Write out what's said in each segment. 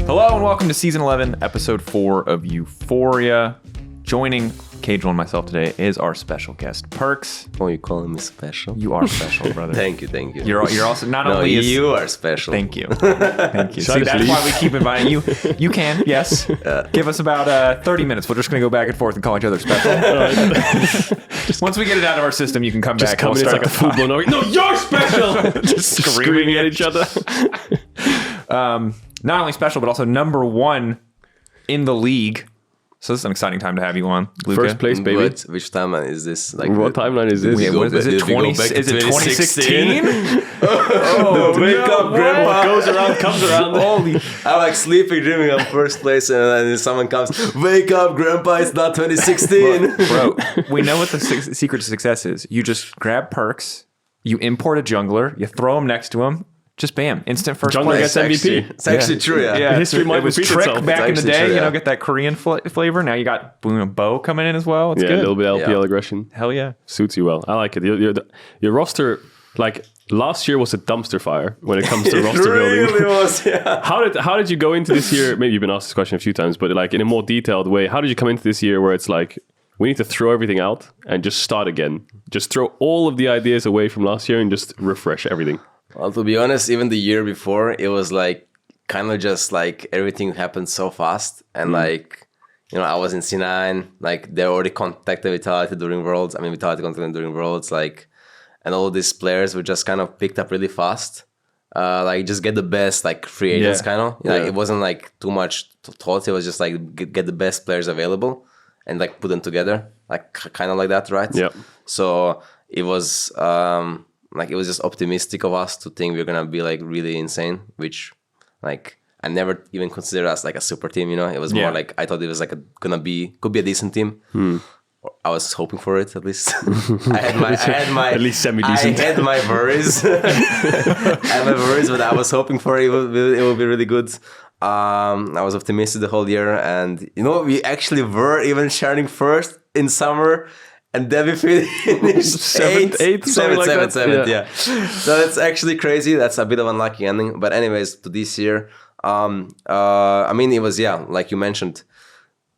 Hello and welcome to Season 11, Episode 4 of Euphoria. Joining Caedrel and myself today is our special guest, Perkz. Oh, you calling me special? You are special, brother. Thank you. You're also not only you are special. Thank you. Thank you. See, that's why we keep inviting you. You can, yes. Give us about 30 minutes. We're just going to go back and forth and call each other special. Once we get it out of our system, you can come back. Come in, it's like a full-blown no, you're special! Just screaming at each other. Not only special, but also number one in the league. So this is an exciting time to have you on, Luca. First place, baby. What, which timeline is this? Like, what timeline is this? Is it 2016? Oh, wake up, Grandpa. What goes around comes around. I'm like sleeping, dreaming of first place, and then someone comes, wake up, Grandpa, it's not 2016. Bro, we know what the secret to success is. You just grab Perkz, you import a jungler, you throw him next to him, just bam, instant first Jungler place. gets MVP. It's actually true, yeah. Yeah, History might it was repeat Trick itself. back in the It's actually day, true, yeah. get that Korean flavor. Now you got Bo coming in as well. It's Yeah, good. a little bit of LPL Yeah. aggression. Hell yeah. Suits you well. I like it. Your roster, like last year was a dumpster fire when it comes to roster building. Really was, yeah. How did you go into this year? Maybe you've been asked this question a few times, but like in a more detailed way, how did you come into this year where it's like, we need to throw everything out and just start again? Just throw all of the ideas away from last year and just refresh everything. Well, to be honest, even the year before, it was like kind of just like everything happened so fast. And like, you know, I was in C9, like they already contacted Vitality during Worlds. I mean, Vitality contacted during Worlds, like, and all these players were just kind of picked up really fast. Like just get the best, like free agents kind of. Like it wasn't like too much thought. It was just like get the best players available and like put them together, like kind of like that, right? Yeah. So it was... like it was just optimistic of us to think we're gonna be like really insane, which like I never even considered us like a super team, you know. It was more like I thought it was like could be a decent team. I was hoping for it at least. I had my at least semi-decent. I had my worries. But I was hoping for it would be really good. I was optimistic the whole year, and you know we actually were even sharing first in summer. And then we finished seventh, yeah. So it's actually crazy. That's a bit of an unlucky ending. But anyways, to this year, I mean, it was, like you mentioned,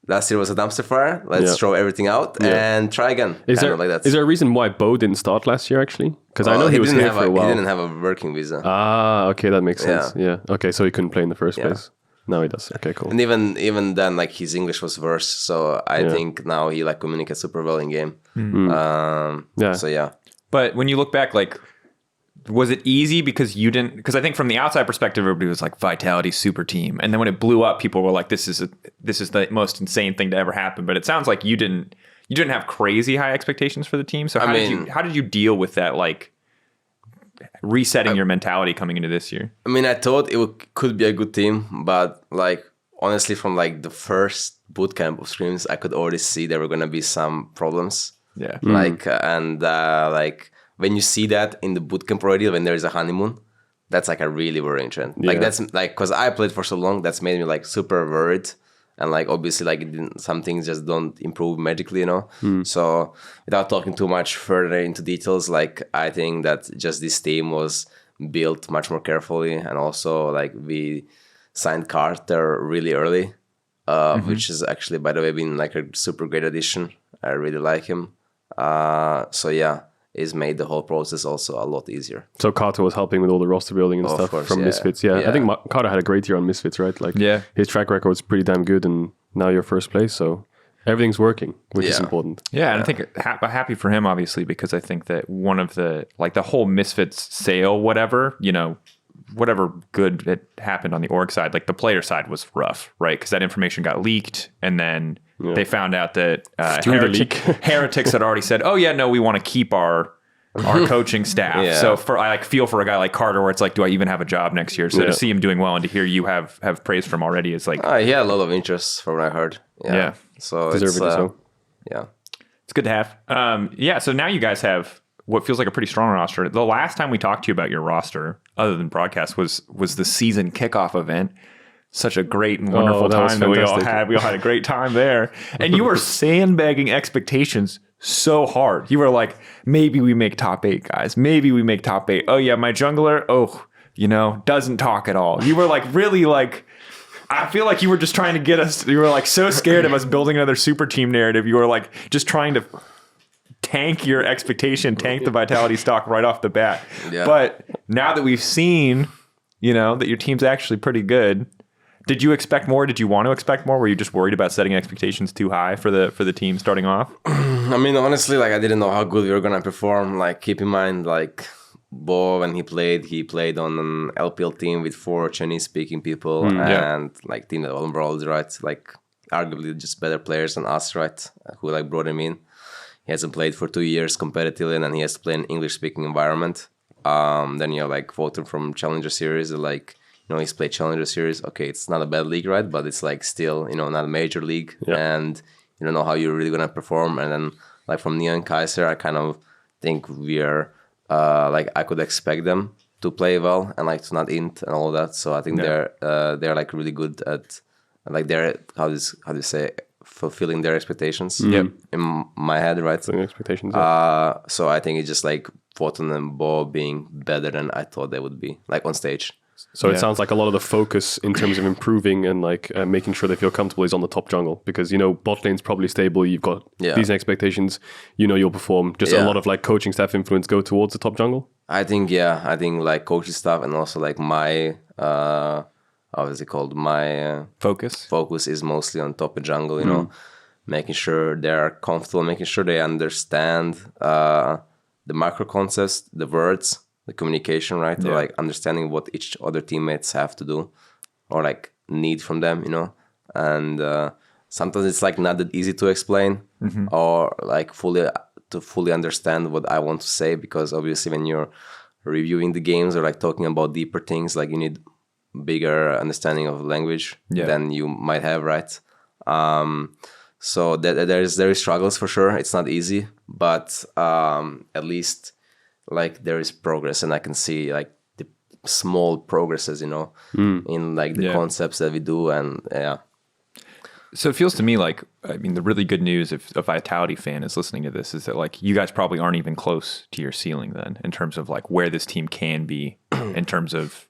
last year was a dumpster fire. Let's throw everything out and try again. Is there a reason why Bo didn't start last year, actually? Because I know he was here for a while. He didn't have a working visa. Ah, okay, that makes sense. Yeah. Okay, so he couldn't play in the first place. Now he does. Okay, cool. And even then, like his English was worse. So I think now he like communicates super well in game. So yeah. But when you look back, like, was it easy because you didn't? Because I think from the outside perspective, everybody was like Vitality super team, and then when it blew up, people were like, "This is the most insane thing to ever happen." But it sounds like you didn't have crazy high expectations for the team. So how did you deal with that, like resetting your mentality coming into this year? I mean, I thought could be a good team, but like honestly, from like the first bootcamp of scrims, I could already see there were gonna be some problems. Yeah. Like like when you see that in the bootcamp already, when there is a honeymoon, that's like a really worrying trend. Yeah. Like that's like because I played for so long, that's made me like super worried. And like obviously like some things just don't improve magically, you know. So without talking too much further into details, like I think that just this team was built much more carefully, and also like we signed Carter really early, which has actually, by the way, been like a super great addition. I really like him. So yeah, it's made the whole process also a lot easier. So Carter was helping with all the roster building and stuff from Misfits. Yeah, I think Carter had a great year on Misfits, right? Like, his track record was pretty damn good, and now you're first place, so everything's working, which is important. Yeah, and I think happy for him, obviously, because I think that one of the whole Misfits sale, whatever good that happened on the org side, like the player side was rough, right? Because that information got leaked, and then they found out that Heretics had already said, "Oh yeah, no, we want to keep our coaching staff." So I feel for a guy like Carter, where it's like, do I even have a job next year? So to see him doing well and to hear you have praise from already is like, he had a lot of interest from what I heard. Yeah. So Deservedly it's good to have. So now you guys have what feels like a pretty strong roster. The last time we talked to you about your roster, other than broadcast, was the season kickoff event. Such a great and wonderful time that we all had. We all had a great time there. And you were sandbagging expectations so hard. You were like, maybe we make top 8, guys. Maybe we make top 8. Oh, yeah, my jungler, doesn't talk at all. You were like really like I feel like you were just trying to get us. You were like so scared of us building another super team narrative. You were like just trying to tank your expectation, tank the Vitality stock right off the bat. Yeah. But now that we've seen, that your team's actually pretty good. Did you expect more? Did you want to expect more? Were you just worried about setting expectations too high for the team starting off? I mean, honestly, like I didn't know how good we were gonna perform. Like, keep in mind, like Bo, when he played on an LPL team with 4 Chinese-speaking people and like team that overall, right? Like, arguably just better players than us, right? Who like brought him in. He hasn't played for 2 years competitively, and then he has to play in an English-speaking environment. Then you're like voting from Challenger Series, like. He's played Challenger Series. Okay, it's not a bad league, right? But it's like still, not a major league. Yeah. And you don't know how you're really going to perform. And then like from Neo and Kaiser, I kind of think we are, like I could expect them to play well and like to not int and all that. So I think they're like really good at, like they're, how do you say, fulfilling their expectations in my head, right? Expectations. So I think it's just like Photon and Bo being better than I thought they would be, like on stage. So it sounds like a lot of the focus in terms of improving and like making sure they feel comfortable is on the top jungle because, bot lane's probably stable. You've got decent expectations. You'll perform. Just a lot of like coaching staff influence go towards the top jungle. I think like coaching staff and also like my, how is it called? My focus is mostly on top of jungle, making sure they're comfortable, making sure they understand the macro concepts, the words, the communication, right? Or like understanding what each other teammates have to do or like need from them, and sometimes it's like not that easy to explain or like fully understand what I want to say, because obviously when you're reviewing the games or like talking about deeper things, like you need bigger understanding of language than you might have, right? So there is struggles for sure. It's not easy, but at least like there is progress, and I can see like the small progresses, in like the concepts that we do, and So it feels to me like, I mean, the really good news if a Vitality fan is listening to this is that like you guys probably aren't even close to your ceiling then in terms of like where this team can be in terms of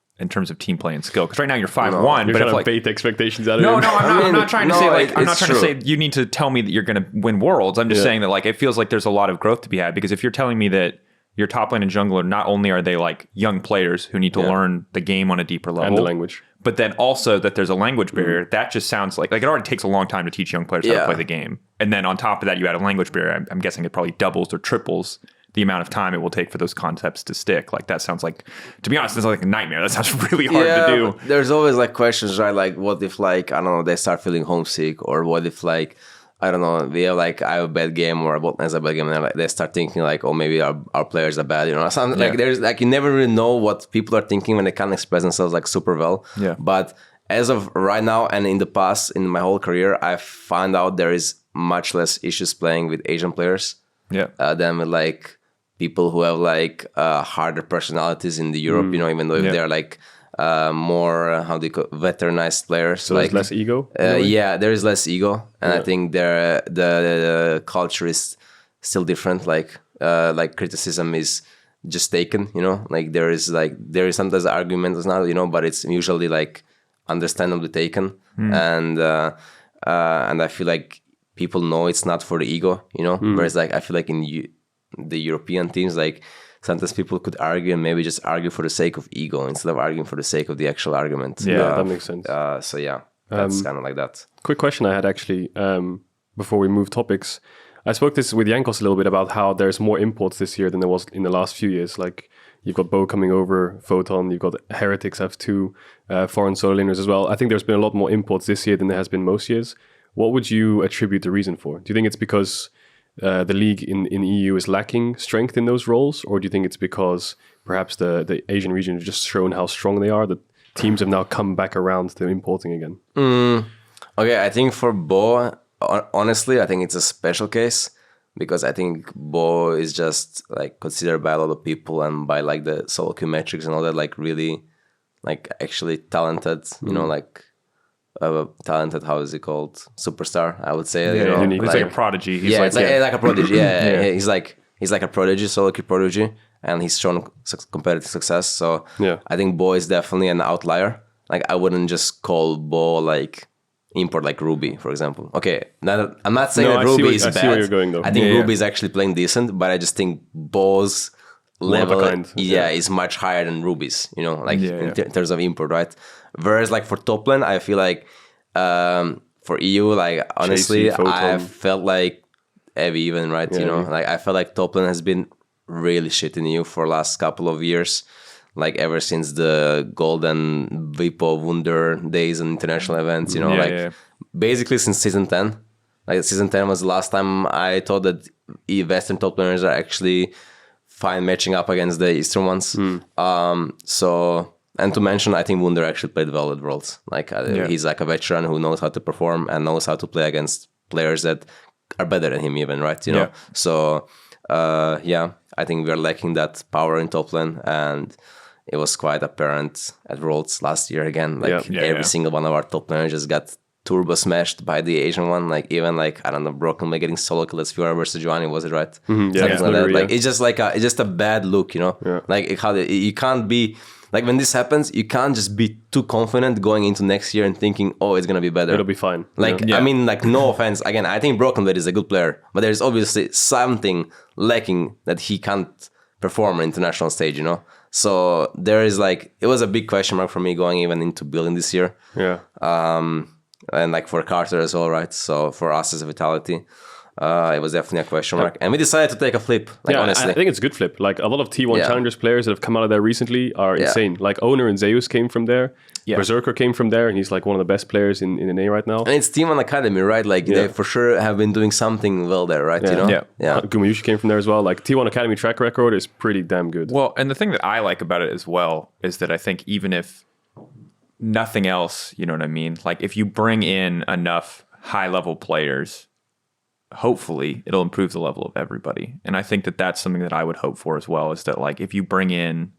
team play and skill. Because right now you're 5-1, you're but trying if like bait expectations out of no, him. I'm not trying to say like I'm not trying true. to say you need to tell me that you're going to win worlds. I'm just saying that like it feels like there's a lot of growth to be had, because if you're telling me that your top lane and jungler, not only are they like young players who need to learn the game on a deeper level, and the language, but then also that there's a language barrier, that just sounds like it already takes a long time to teach young players how to play the game. And then on top of that, you add a language barrier. I'm guessing it probably doubles or triples the amount of time it will take for those concepts to stick. Like that sounds like, to be honest, this is like a nightmare. That sounds really hard to do. There's always like questions, right? Like what if like, I don't know, they start feeling homesick, or what if like, I don't know, we have like, I have a bad game or a bot has a bad game, and like, they start thinking like, oh, maybe our players are bad, something like there's like, you never really know what people are thinking when they can't express themselves like super well. Yeah. But as of right now and in the past, in my whole career, I found out there is much less issues playing with Asian players than with like people who have like harder personalities in the Europe, even though if they're like more, how do you call it, veteranized players. So like, there's less ego? There is less ego. And I think the culture is still different. Like criticism is just taken, like there is sometimes arguments now, but it's usually like understandably taken. And I feel like people know it's not for the ego, whereas like I feel like in the European teams, like sometimes people could argue and maybe just argue for the sake of ego instead of arguing for the sake of the actual argument. Yeah, that makes sense. So yeah, that's kind of like that. Quick question I had actually before we move topics. I spoke this with Jankos a little bit about how there's more imports this year than there was in the last few years. Like you've got Bo coming over, Photon, you've got Heretics have 2 foreign solo laners as well. I think there's been a lot more imports this year than there has been most years. What would you attribute the reason for? Do you think it's because the league in EU is lacking strength in those roles, or do you think it's because perhaps the Asian region has just shown how strong they are, that teams have now come back around to importing again? Okay, I think for Bo, honestly, I think it's a special case, because I think Bo is just like considered by a lot of people and by like the solo queue metrics and all that, like really like actually talented, like talented, how is it called, superstar, I would say. He's like a prodigy. He's like a prodigy. He's like a prodigy, solo queue prodigy, and he's shown competitive success. So I think Bo is definitely an outlier. like I wouldn't just call Bo like import like Ruby, for example. Okay, I'm not saying that Ruby is bad. I see where you're going, though. I think Ruby is actually playing decent, but I just think Bo's level is much higher than Ruby's, you know, like in terms of import, right? Whereas like for top lane, I feel like for EU, like honestly, I felt like Evie even, right? You know, like I felt like top lane has been really shit in EU for last couple of years. Like ever since the golden Vipo Wunder days and international events, you know, basically since season 10. Like season 10 was the last time I thought that Western top laners are actually fine matching up against the Eastern ones. So, and to mention, I think Wunder actually played well at Worlds. Like he's like a veteran who knows how to perform and knows how to play against players that are better than him even, right? You know, so I think we're lacking that power in top lane, and it was quite apparent at Worlds last year again. Like every single one of our top laners just got turbo smashed by the Asian one. Like even like, I don't know, Broken by getting solo kill as Fiora versus Giovanni, was it right? Something like that. Like it's just like it's just a bad look, you know? Like you can't be like, when this happens, you can't just be too confident going into next year and thinking, oh, it's gonna be better. It'll be fine. Like I mean, like no offense. Again, I think Broken Blade is a good player, but there's obviously something lacking that he can't perform on international stage, you know? So there is like, it was a big question mark for me going even into building this year. And like for Carter as well, right? So for us as a Vitality, it was definitely a question mark. And we decided to take a flip, like honestly. I think it's a good flip. Like a lot of T1 Challengers players that have come out of there recently are insane. Like Owner and Zeus came from there. Berserker came from there, and he's like one of the best players in NA right now. And it's T1 Academy, right? Like they for sure have been doing something well there, right? You know? Gumayushi came from there as well. Like T1 Academy track record is pretty damn good. Well, and the thing that I like about it as well is that I think even if nothing else, you know what I mean? Like if you bring in enough high-level players, hopefully it'll improve the level of everybody. And I think that that's something that I would hope for as well, is that like if we bring in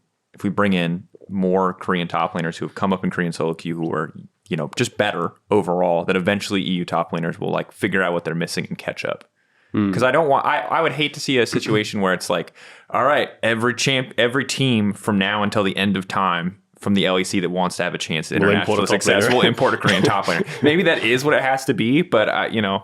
more Korean top laners who have come up in Korean solo queue who are, you know, just better overall, that eventually EU top laners will like figure out what they're missing and catch up. Because I would hate to see a situation where it's like, all right, every team from now until the end of time from the LEC that wants to have a chance at international success will import a Korean top laner. Maybe that is what it has to be, but you know.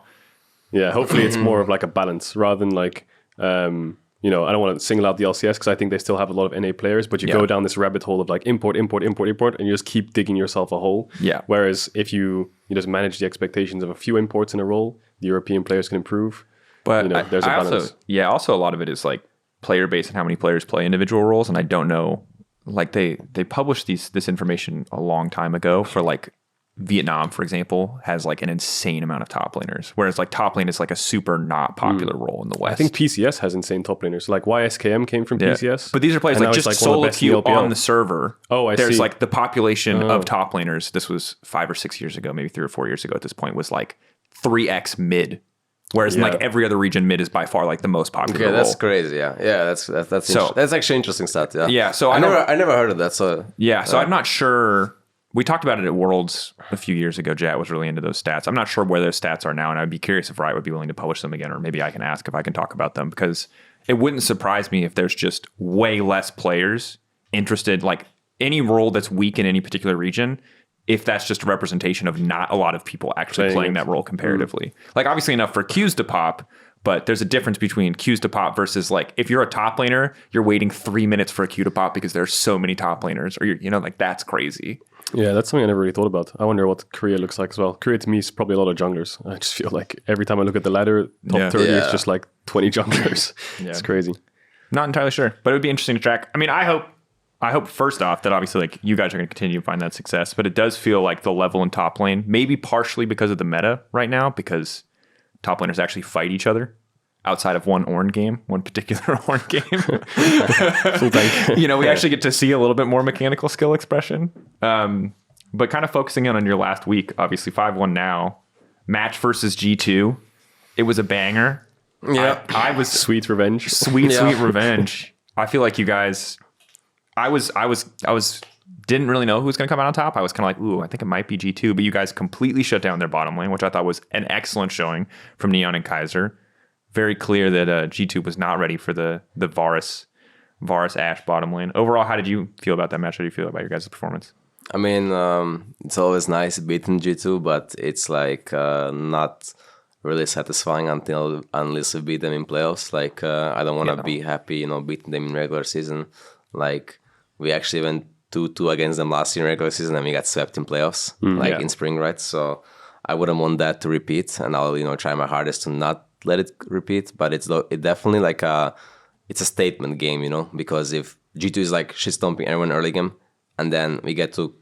Yeah, hopefully it's more of like a balance rather than like, you know, I don't want to single out the LCS because I think they still have a lot of NA players, but you go down this rabbit hole of like import, and you just keep digging yourself a hole. Yeah. Whereas if you just manage the expectations of a few imports in a role, the European players can improve. But you know, there's a balance. Also a lot of it is like player based and how many players play individual roles, and I don't know. Like they published this information a long time ago for like Vietnam, for example, has like an insane amount of top laners, whereas like top lane is like a super not popular role in the West. I think PCS has insane top laners. Like YSKM came from PCS, but these are players like just like solo queue on the server. Oh, There's see. like the population of top laners. This was 5 or 6 years ago, maybe 3 or 4 years ago. At this point, was like 3x mid. Whereas in like every other region, mid is by far like the most popular role. That's crazy. Yeah, that's actually interesting stat. Yeah. So I never heard of that. So so I'm not sure. We talked about it at Worlds a few years ago. Jat was really into those stats. I'm not sure where those stats are now, and I'd be curious if Riot would be willing to publish them again, or maybe I can ask if I can talk about them, because it wouldn't surprise me if there's just way less players interested, like any role that's weak in any particular region, if that's just a representation of not a lot of people actually playing that role comparatively. Like obviously enough for queues to pop, but there's a difference between queues to pop versus like if you're a top laner, you're waiting 3 minutes for a queue to pop because there's so many top laners, or you know, like that's crazy. Yeah, that's something I never really thought about. I wonder what Korea looks like as well. Korea to me is probably a lot of junglers. I just feel like every time I look at the ladder, top 30 is just like 20 junglers. It's crazy. Not entirely sure, but it would be interesting to track. I mean, I hope first off that obviously like you guys are going to continue to find that success, but it does feel like the level in top lane, maybe partially because of the meta right now, because top laners actually fight each other outside of one particular Ornn game. You know, we actually get to see a little bit more mechanical skill expression. But kind of focusing in on your last week, obviously 5-1 now, match versus G2. It was a banger. Yeah. I was sweet revenge. Sweet revenge. I feel like you guys, I didn't really know who was going to come out on top. I was kind of like, ooh, I think it might be G2, but you guys completely shut down their bottom lane, which I thought was an excellent showing from Neon and Kaiser. Very clear that G2 was not ready for the Varus Ashe bottom lane. Overall, how did you feel about that match? How did you feel about your guys' performance? I mean, it's always nice beating G2, but it's like not really satisfying unless we beat them in playoffs. Like I don't want to be happy, beating them in regular season. Like we actually went 2-2 against them last year in regular season, and we got swept in playoffs, in spring, right? So I wouldn't want that to repeat, and I'll try my hardest to not let it repeat. But it definitely like it's a statement game, because if G2 is like shit stomping everyone early game, and then we get to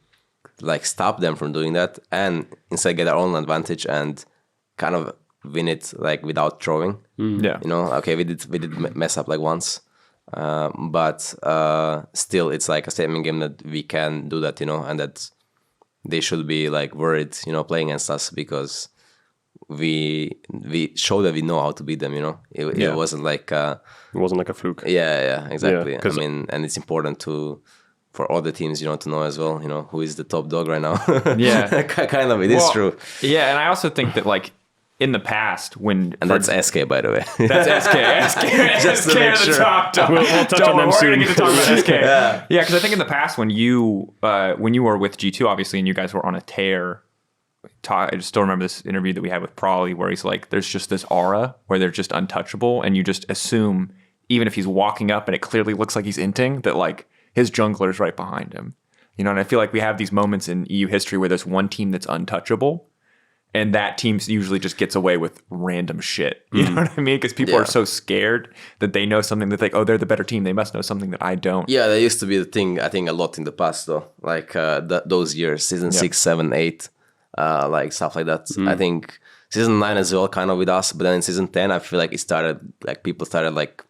like stop them from doing that, and instead get our own advantage and kind of win it like without throwing. Yeah. Okay, we did mess up like once, but still it's like a statement game that we can do that, and that they should be like worried, playing against us, because we show that we know how to beat them. It wasn't like it wasn't like a fluke. Yeah, exactly. I mean, and it's important for other teams, to know as well, who is the top dog right now. Yeah, kind of. It is true. Yeah, and I also think that like in the past when that's SK, by the way. That's SK. Just SK to make at the sure. top. We'll touch on them We're soon. gonna get to talk about SK. Yeah, because I think in the past when you were with G2, obviously, and you guys were on a tear. I just still remember this interview that we had with Prawley where he's like, there's just this aura where they're just untouchable, and you just assume, even if he's walking up and it clearly looks like he's inting, that like his jungler's right behind him. And I feel like we have these moments in EU history where there's one team that's untouchable, and that team usually just gets away with random shit. You know what I mean? Because people are so scared that they know something that they're the better team. They must know something that I don't. Yeah, that used to be the thing, I think, a lot in the past, though. Like those years, season 6, 7, 8. Like stuff like that. I think season 9 as well, kind of with us, but then in season 10 I feel like it started, like people started like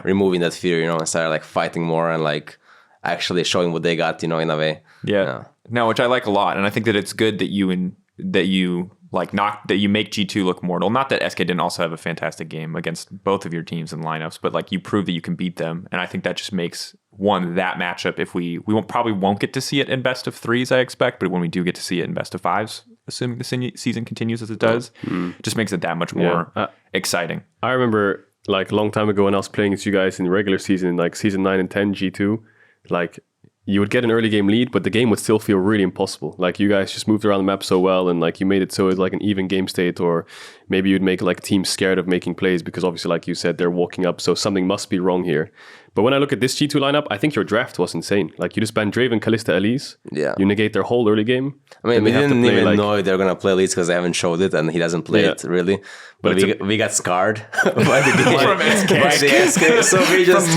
removing that fear, and started like fighting more and like actually showing what they got, in a way. No, which I like a lot, and I think that it's good that you make G2 look mortal. Not that SK didn't also have a fantastic game against both of your teams and lineups, but like you prove that you can beat them, and I think that just makes that matchup. If we probably won't get to see it in best of 3s, I expect, but when we do get to see it in best of 5s, assuming the season continues as it does, just makes it that much more exciting. I remember like a long time ago when I was playing with you guys in the regular season, like season 9 and 10 G2, like you would get an early game lead, but the game would still feel really impossible. Like you guys just moved around the map so well, and like you made it so it's like an even game state, or maybe you'd make like teams scared of making plays because obviously, like you said, they're walking up, so something must be wrong here. But when I look at this G2 lineup, I think your draft was insane. Like you just banned Draven, Kalista, Elise. Yeah. You negate their whole early game. I mean, we didn't even know they're going to play Elise because they haven't showed it, and he doesn't play it really. But we got scarred by the game. From SK. By the SK. So we just,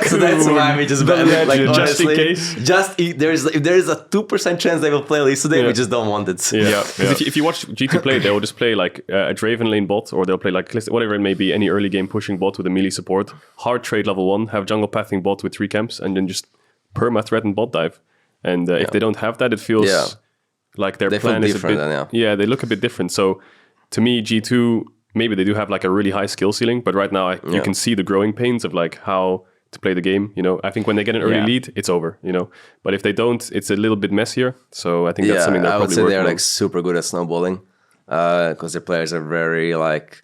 so that's why we just banned it. Like, honestly, just in case. If there is a 2% chance they will play Elise today, we just don't want it. Yeah. If you watch G2 play, they'll just play like a Draven lane bot, or they'll play like Kalista, whatever it may be, any early game pushing bot with a melee support, hard trade level 1, have jungle pathing bot with 3 camps, and then just perma threaten bot dive. And if they don't have that, it feels like their plan is a bit they look a bit different. So to me, G2, maybe they do have like a really high skill ceiling, but right now you can see the growing pains of like how to play the game. I think when they get an early lead, it's over. But if they don't, it's a little bit messier. So I think that's something that I would probably say they're on. like super good at snowballing because their players are very like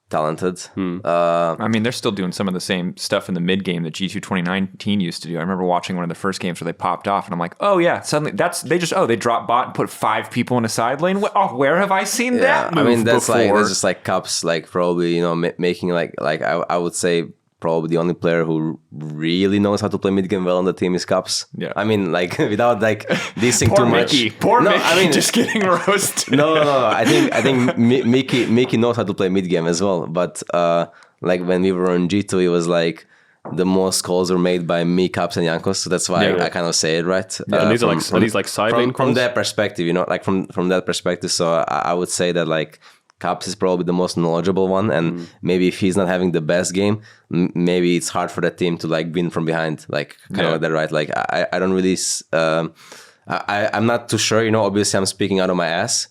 talented. I mean, they're still doing some of the same stuff in the mid game that G2 2019 used to do. I remember watching one of the first games where they popped off, and I'm like, oh yeah, suddenly they drop bot and put 5 people in a side lane. Where have I seen that move I mean, that's before? that's just like Cups, like probably making like I would say probably the only player who really knows how to play mid game well on the team is Cups. Yeah, I mean, like without like dissing poor too Mickey. much. Poor Mickey. I mean, just getting roasted. No. I think Mickey knows how to play mid game as well. But like when we were on G2, it was like the most calls were made by me, Cups, and Jankos. So that's why I kind of say it right. And these are like side lane from that perspective, like from that perspective. So I would say that like Cups is probably the most knowledgeable one, and maybe if he's not having the best game, maybe it's hard for that team to like win from behind, like kind of like that, right? Like I don't really, I'm not too sure. Obviously I'm speaking out of my ass,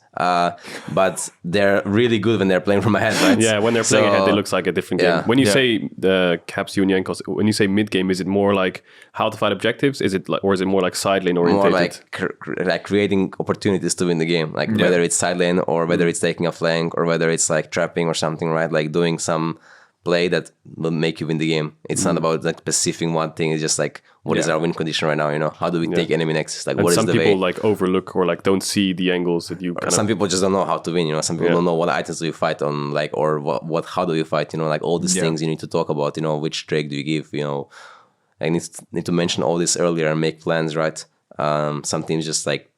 but they're really good when they're playing from ahead, right? Yeah, when they're playing ahead, it looks like a different game. When you say the Caps Union, when you say mid game, is it more like how to fight objectives? Is it like, or is it more like side lane oriented? More like creating opportunities to win the game, like whether it's side lane or whether it's taking a flank or whether it's like trapping or something, right? Like doing some play that will make you win the game. It's not about like specific one thing. It's just like, what is our win condition right now? You know, how do we take enemy next? Like, and what is some the people way? like overlook or like don't see the angles that you kind Some people just don't know how to win. You know, some people don't know what items do you fight on, like, or how do you fight? You know, like all these things you need to talk about. You know, which Drake do you give? You know, I need to mention all this earlier and make plans, right? Some teams just like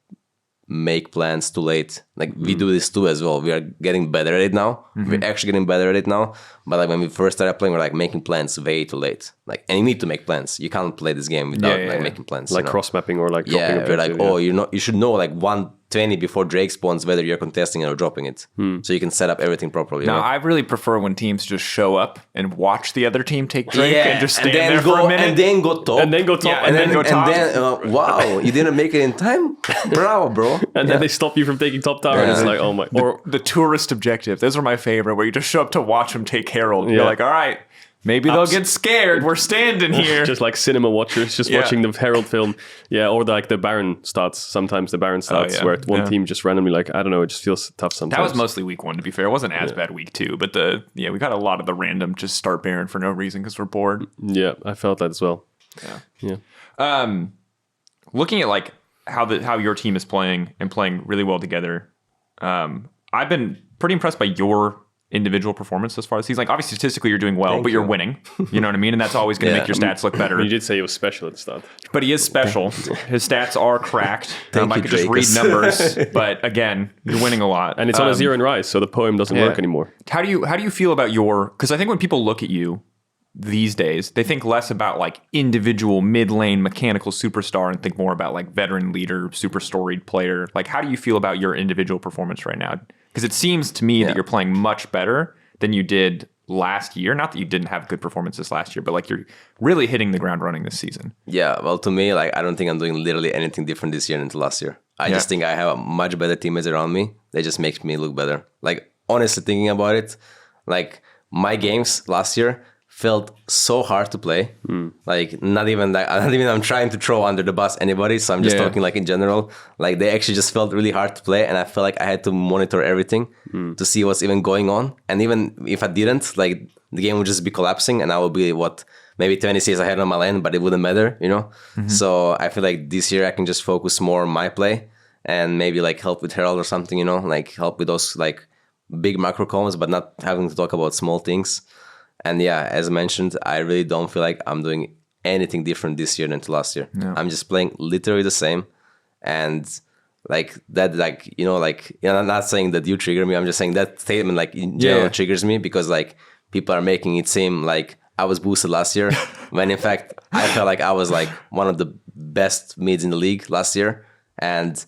make plans too late. Like we do this too as well. We are getting better at it now. We're actually getting better at it now. But like when we first started playing, we're like making plans way too late. Like, and you need to make plans. You can't play this game without making plans. like cross mapping or like dropping we're like, objective, you should know like 120 before Drake spawns whether you're contesting it or dropping it, so you can set up everything properly. Now, I really prefer when teams just show up and watch the other team take Drake and just stand there for a minute. and then go top, and then go top, and then go top. and then wow, you didn't make it in time. Bravo, bro. and then they stop you from taking top tower, and it's like, oh my, or The tourist objective. Those are my favorite, where you just show up to watch them take Herald. You're like, all right, maybe they'll get scared. We're standing here. just like cinema watchers, just watching the Herald film. Yeah, or like the Baron starts. Sometimes the Baron starts where one team just randomly, like, I don't know, it just feels tough sometimes. That was mostly week 1, to be fair. It wasn't as bad week 2, but we got a lot of the random just start Baron for no reason because we're bored. Yeah, I felt that as well. Yeah. Looking at like how your team is playing and playing really well together, I've been pretty impressed by your individual performance as far as he's like, obviously statistically you're doing well, but you're winning. You know what I mean? And that's always going to make your stats look better. You did say he was special at the start. But he is special. His stats are cracked. I could just read numbers, but again, you're winning a lot. And it's on a 0 and rise, so the poem doesn't work anymore. How do you feel about because I think when people look at you these days, they think less about like individual mid lane mechanical superstar and think more about like veteran leader, super storied player. Like, how do you feel about your individual performance right now? Because it seems to me that you're playing much better than you did last year. Not that you didn't have good performances last year, but like you're really hitting the ground running this season. Yeah, well, to me, like I don't think I'm doing literally anything different this year than last year. I just think I have a much better teammates around me. They just make me look better. Like, honestly, thinking about it, like my games last year felt so hard to play. Like not even I'm trying to throw under the bus anybody, so I'm just talking like in general. Like they actually just felt really hard to play, and I felt like I had to monitor everything to see what's even going on. And even if I didn't, like the game would just be collapsing, and I would be maybe 20 Cs ahead on my lane, but it wouldn't matter, you know? So I feel like this year I can just focus more on my play and maybe like help with Herald or something, you know, like help with those like big macro columns, but not having to talk about small things. And yeah, as mentioned, I really don't feel like I'm doing anything different this year than to last year. No. I'm just playing literally the same. And like that, like, you know, like, you know, I'm not saying that you trigger me. I'm just saying that statement, like in general triggers me because like people are making it seem like I was boosted last year when in fact I felt like I was like one of the best mids in the league last year. And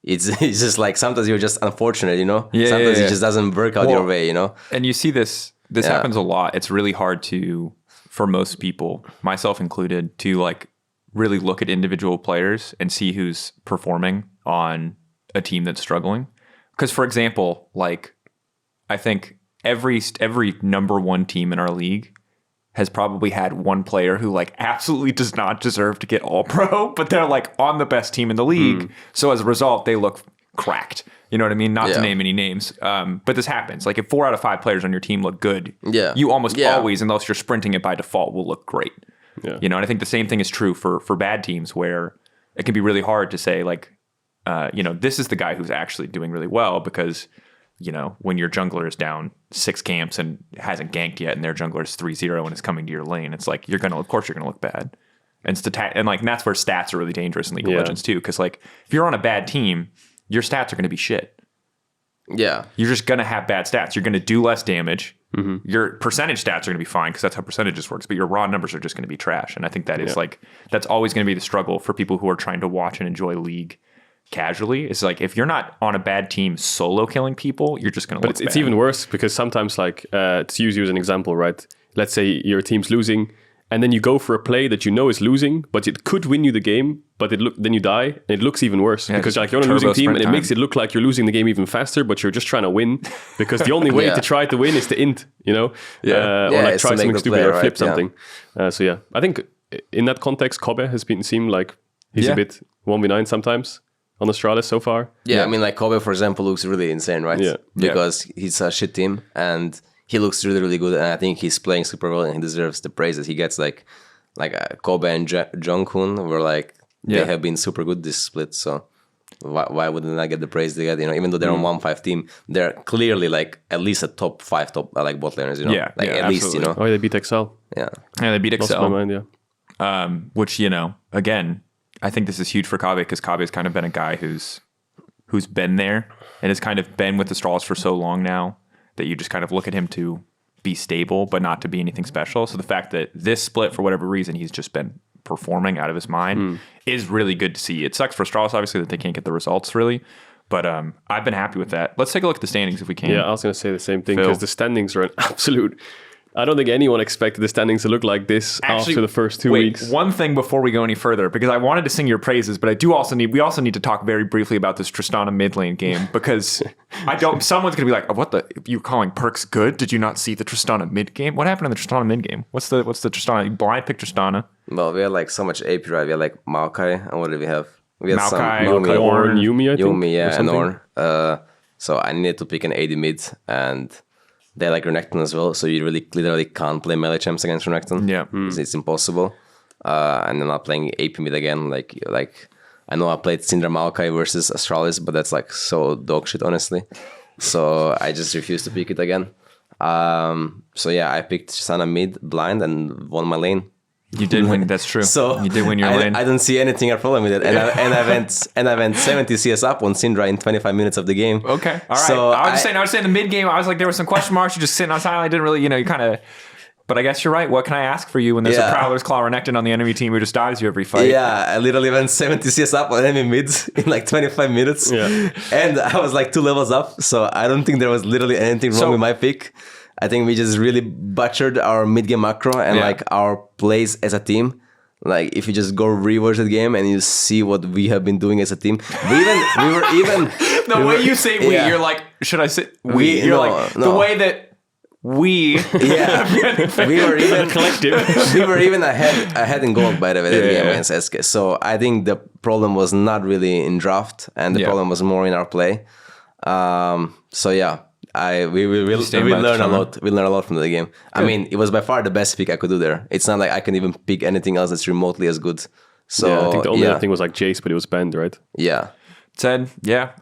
it's just like sometimes you're just unfortunate, you know? Sometimes it just doesn't work out your way, you know? And you see this happens a lot. It's really hard for most people, myself included, to like really look at individual players and see who's performing on a team that's struggling. Because for example, like I think every number 1 team in our league has probably had one player who like absolutely does not deserve to get all pro, but they're like on the best team in the league. So as a result, they look cracked. You know what I mean? Not to name any names. But this happens. Like if 4 out of 5 players on your team look good, you almost always, unless you're sprinting it by default, will look great. Yeah. You know, and I think the same thing is true for bad teams where it can be really hard to say like, you know, this is the guy who's actually doing really well because, you know, when your jungler is down 6 camps and hasn't ganked yet and their jungler is 3-0 and is coming to your lane, it's like, of course you're going to look bad. And that's where stats are really dangerous in League of Legends too. Because like if you're on a bad team, your stats are going to be shit. Yeah. You're just going to have bad stats. You're going to do less damage. Your percentage stats are going to be fine because that's how percentages works, but your raw numbers are just going to be trash. And I think that is like, that's always going to be the struggle for people who are trying to watch and enjoy League casually. It's like, if you're not on a bad team solo killing people, you're just going to look bad. It's even worse because sometimes like, to use you as an example, right? Let's say your team's losing and then you go for a play that you know is losing, but it could win you the game, but then you die, and it looks even worse because like you're on a losing team, and it makes it look like you're losing the game even faster, but you're just trying to win because the only way to try to win is to int, you know, or like try something stupid or flip something. So yeah, I think in that context, Kobbe has seemed like he's a bit 1v9 sometimes on Astralis so far. I mean like Kobbe, for example, looks really insane, right? Because he's a shit team and he looks really, really good, and I think he's playing super well, and he deserves the praise that he gets. Like Kobbe and Junghoon were like they have been super good this split. So why wouldn't I get the praise they get? You know, even though they're on 1-5 team, they're clearly like at least a top 5 like bot laners. You know, at absolutely. least, you know. Oh, they beat XL. Yeah, they beat Lost XL. my mind, yeah. Which, you know, again, I think this is huge for Kobbe because Kobbe has kind of been a guy who's been there and has kind of been with the Straws for so long now that you just kind of look at him to be stable, but not to be anything special. So the fact that this split, for whatever reason, he's just been performing out of his mind is really good to see. It sucks for Straws, obviously, that they can't get the results, really. But I've been happy with that. Let's take a look at the standings if we can. Yeah, I was going to say the same thing because the standings are an absolute... I don't think anyone expected the standings to look like this after the first 2 weeks. One thing before we go any further, because I wanted to sing your praises, but we also need to talk very briefly about this Tristana mid lane game because someone's gonna be like, what the, you calling Perkz good? Did you not see the Tristana mid game? What happened in the Tristana mid game? What's the Tristana? You blind pick Tristana. Well, we had like so much AP, right? We had like Maokai, and what did we have? We had Maokai, Ornn, Yuumi, I think. Yuumi, yeah, and Ornn. So I needed to pick an AD mid, and they like Renekton as well, so you literally can't play melee champs against Renekton. Yeah. It's impossible. And I'm not playing AP mid again. Like I know I played Syndra Maokai versus Astralis, but that's like so dog shit, honestly. So I just refused to pick it again. So yeah, I picked Tristana mid blind and won my lane. You did win. That's true. So you did win your lane. I don't see anything a problem with it. And I went 70 CS up on Syndra in 25 minutes of the game. Okay, all right. So I was just saying the mid game. I was like, there were some question marks. You're just sitting on silent. I didn't really, you kind of. But I guess you're right. What can I ask for you when there's a Prowler's Claw Renekton on the enemy team who just dives you every fight? Yeah, I literally went 70 CS up on enemy mids in like 25 minutes. Yeah. And I was like 2 levels up. So I don't think there was literally anything wrong with my pick. I think we just really butchered our mid game macro and like our plays as a team. Like if you just go rewatch the game and you see what we have been doing as a team, we were even the way you say we, you're like, should I say we? You're like the way that we, we were even collective. We were even ahead in gold by the way the game against SK. So I think the problem was not really in draft, and the problem was more in our play. So yeah. We learn a lot. We learn a lot from the game. Good. I mean, it was by far the best pick I could do there. It's not like I can even pick anything else that's remotely as good. So I think the only other thing was like Jace, but it was banned, right? Yeah. Ted,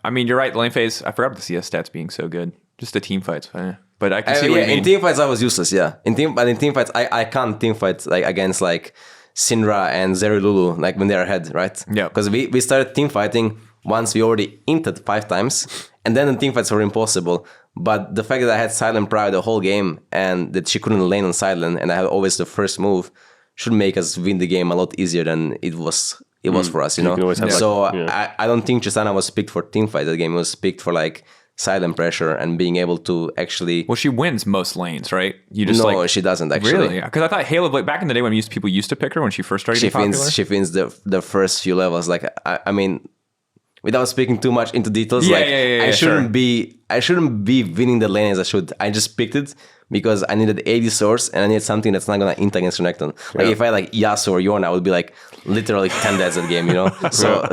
I mean, you're right. The lane phase, I forgot about the CS stats being so good. Just the team fights, but I can see what you mean. In team fights, I was useless. Yeah. In team fights, I can't team fight like against like Syndra and Zerilulu like when they're ahead, right? Yeah. Because we started team fighting once we already inted 5 times, and then the team fights were impossible. But the fact that I had Silent Prior the whole game and that she couldn't lane on Silent and I had always the first move should make us win the game a lot easier than it was for us, you know? So I don't think Tristana was picked for teamfight. The game was picked for like silent pressure and being able to actually... Well, she wins most lanes, right? No, she doesn't actually. Really? Because I thought Halo Blade, back in the day when people used to pick her when she first started getting popular. She wins the first few levels. Like, I mean... Without speaking too much into details, I shouldn't be winning the lane as I should. I just picked it because I needed 80 source and I needed something that's not gonna int against Renekton. Like if I like Yasuo or Yorn, I would be like literally 10 deaths at game, you know. So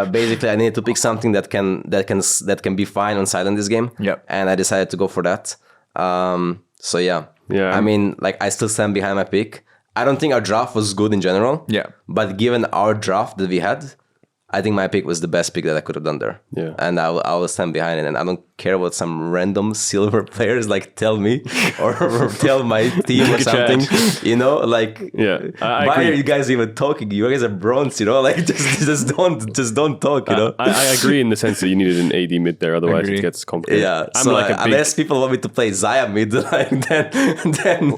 basically, I needed to pick something that can be fine on silent this game. Yep. And I decided to go for that. So yeah. I mean, like I still stand behind my pick. I don't think our draft was good in general. Yeah. But given our draft that we had, I think my pick was the best pick that I could have done there. Yeah. And I will stand behind it. And I don't care what some random silver players like tell me or tell my team or something. You know, like why are you guys even talking? You guys are bronze, you know? Like just don't talk, you know? I agree in the sense that you needed an AD mid there, otherwise it gets complicated. Yeah. Unless people want me to play Xayah mid, like then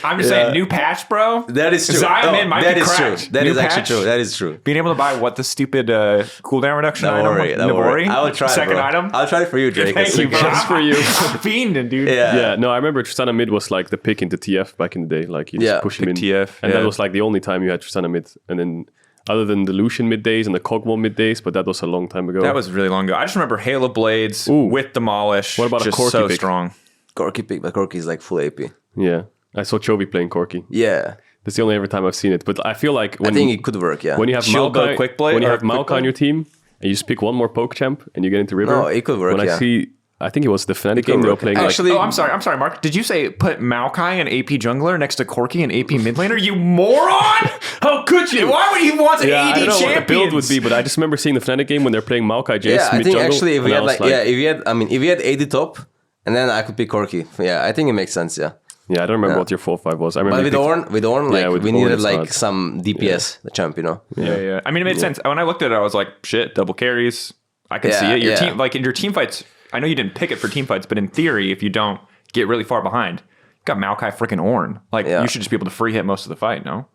I'm just saying, new patch, bro. That is true. Xayah mid might be cracked. That is actually true. That is true. Being able to buy what the stupid cooldown reduction don't item? Worry. I will try second item. I'll try it for you, Drake. Thank you, bro. Just for you. I'm fiending, dude. Yeah. No, I remember Tristana mid was like the pick into TF back in the day. Like you just push him in. TF, and that was like the only time you had Tristana mid. And then other than the Lucian mid days and the Kog'Maw mid days, but that was a long time ago. That was really long ago. I just remember Halo Blades with Demolish. What about just a Corki so pick? strong. Corki pick, but Corki is like full AP. Yeah. I saw Chovy playing Corki. Yeah. That's the only ever time I've seen it. But I feel like I think it could work, yeah. When you have Maokai, on your team and you just pick one more poke champ and you get into river. No, it could work, When I see I think it was the Fnatic game they were playing. Actually, I'm sorry, Mark. Did you say put Maokai and AP jungler next to Corki and AP mid laner? You moron! How could you? Why would he want an I AD don't know champions? what the build would be, but I just remember seeing the Fnatic game when they're playing Maokai Jace Yeah, I mid think jungle. actually if we and I had was like, if we had AD top, and then I could pick Corki. Yeah, I think it makes sense. Yeah. Yeah, I don't remember what your 4-5 was. I remember But with Ornn, like with we Ornn needed it's like hard. some DPS, the champ, you know. Yeah. I mean, it made sense. When I looked at it, I was like, shit, double carries. I can see it. Your team, like in your team fights, I know you didn't pick it for team fights, but in theory, if you don't get really far behind, you got Maokai freaking Ornn. Like you should just be able to free hit most of the fight, no?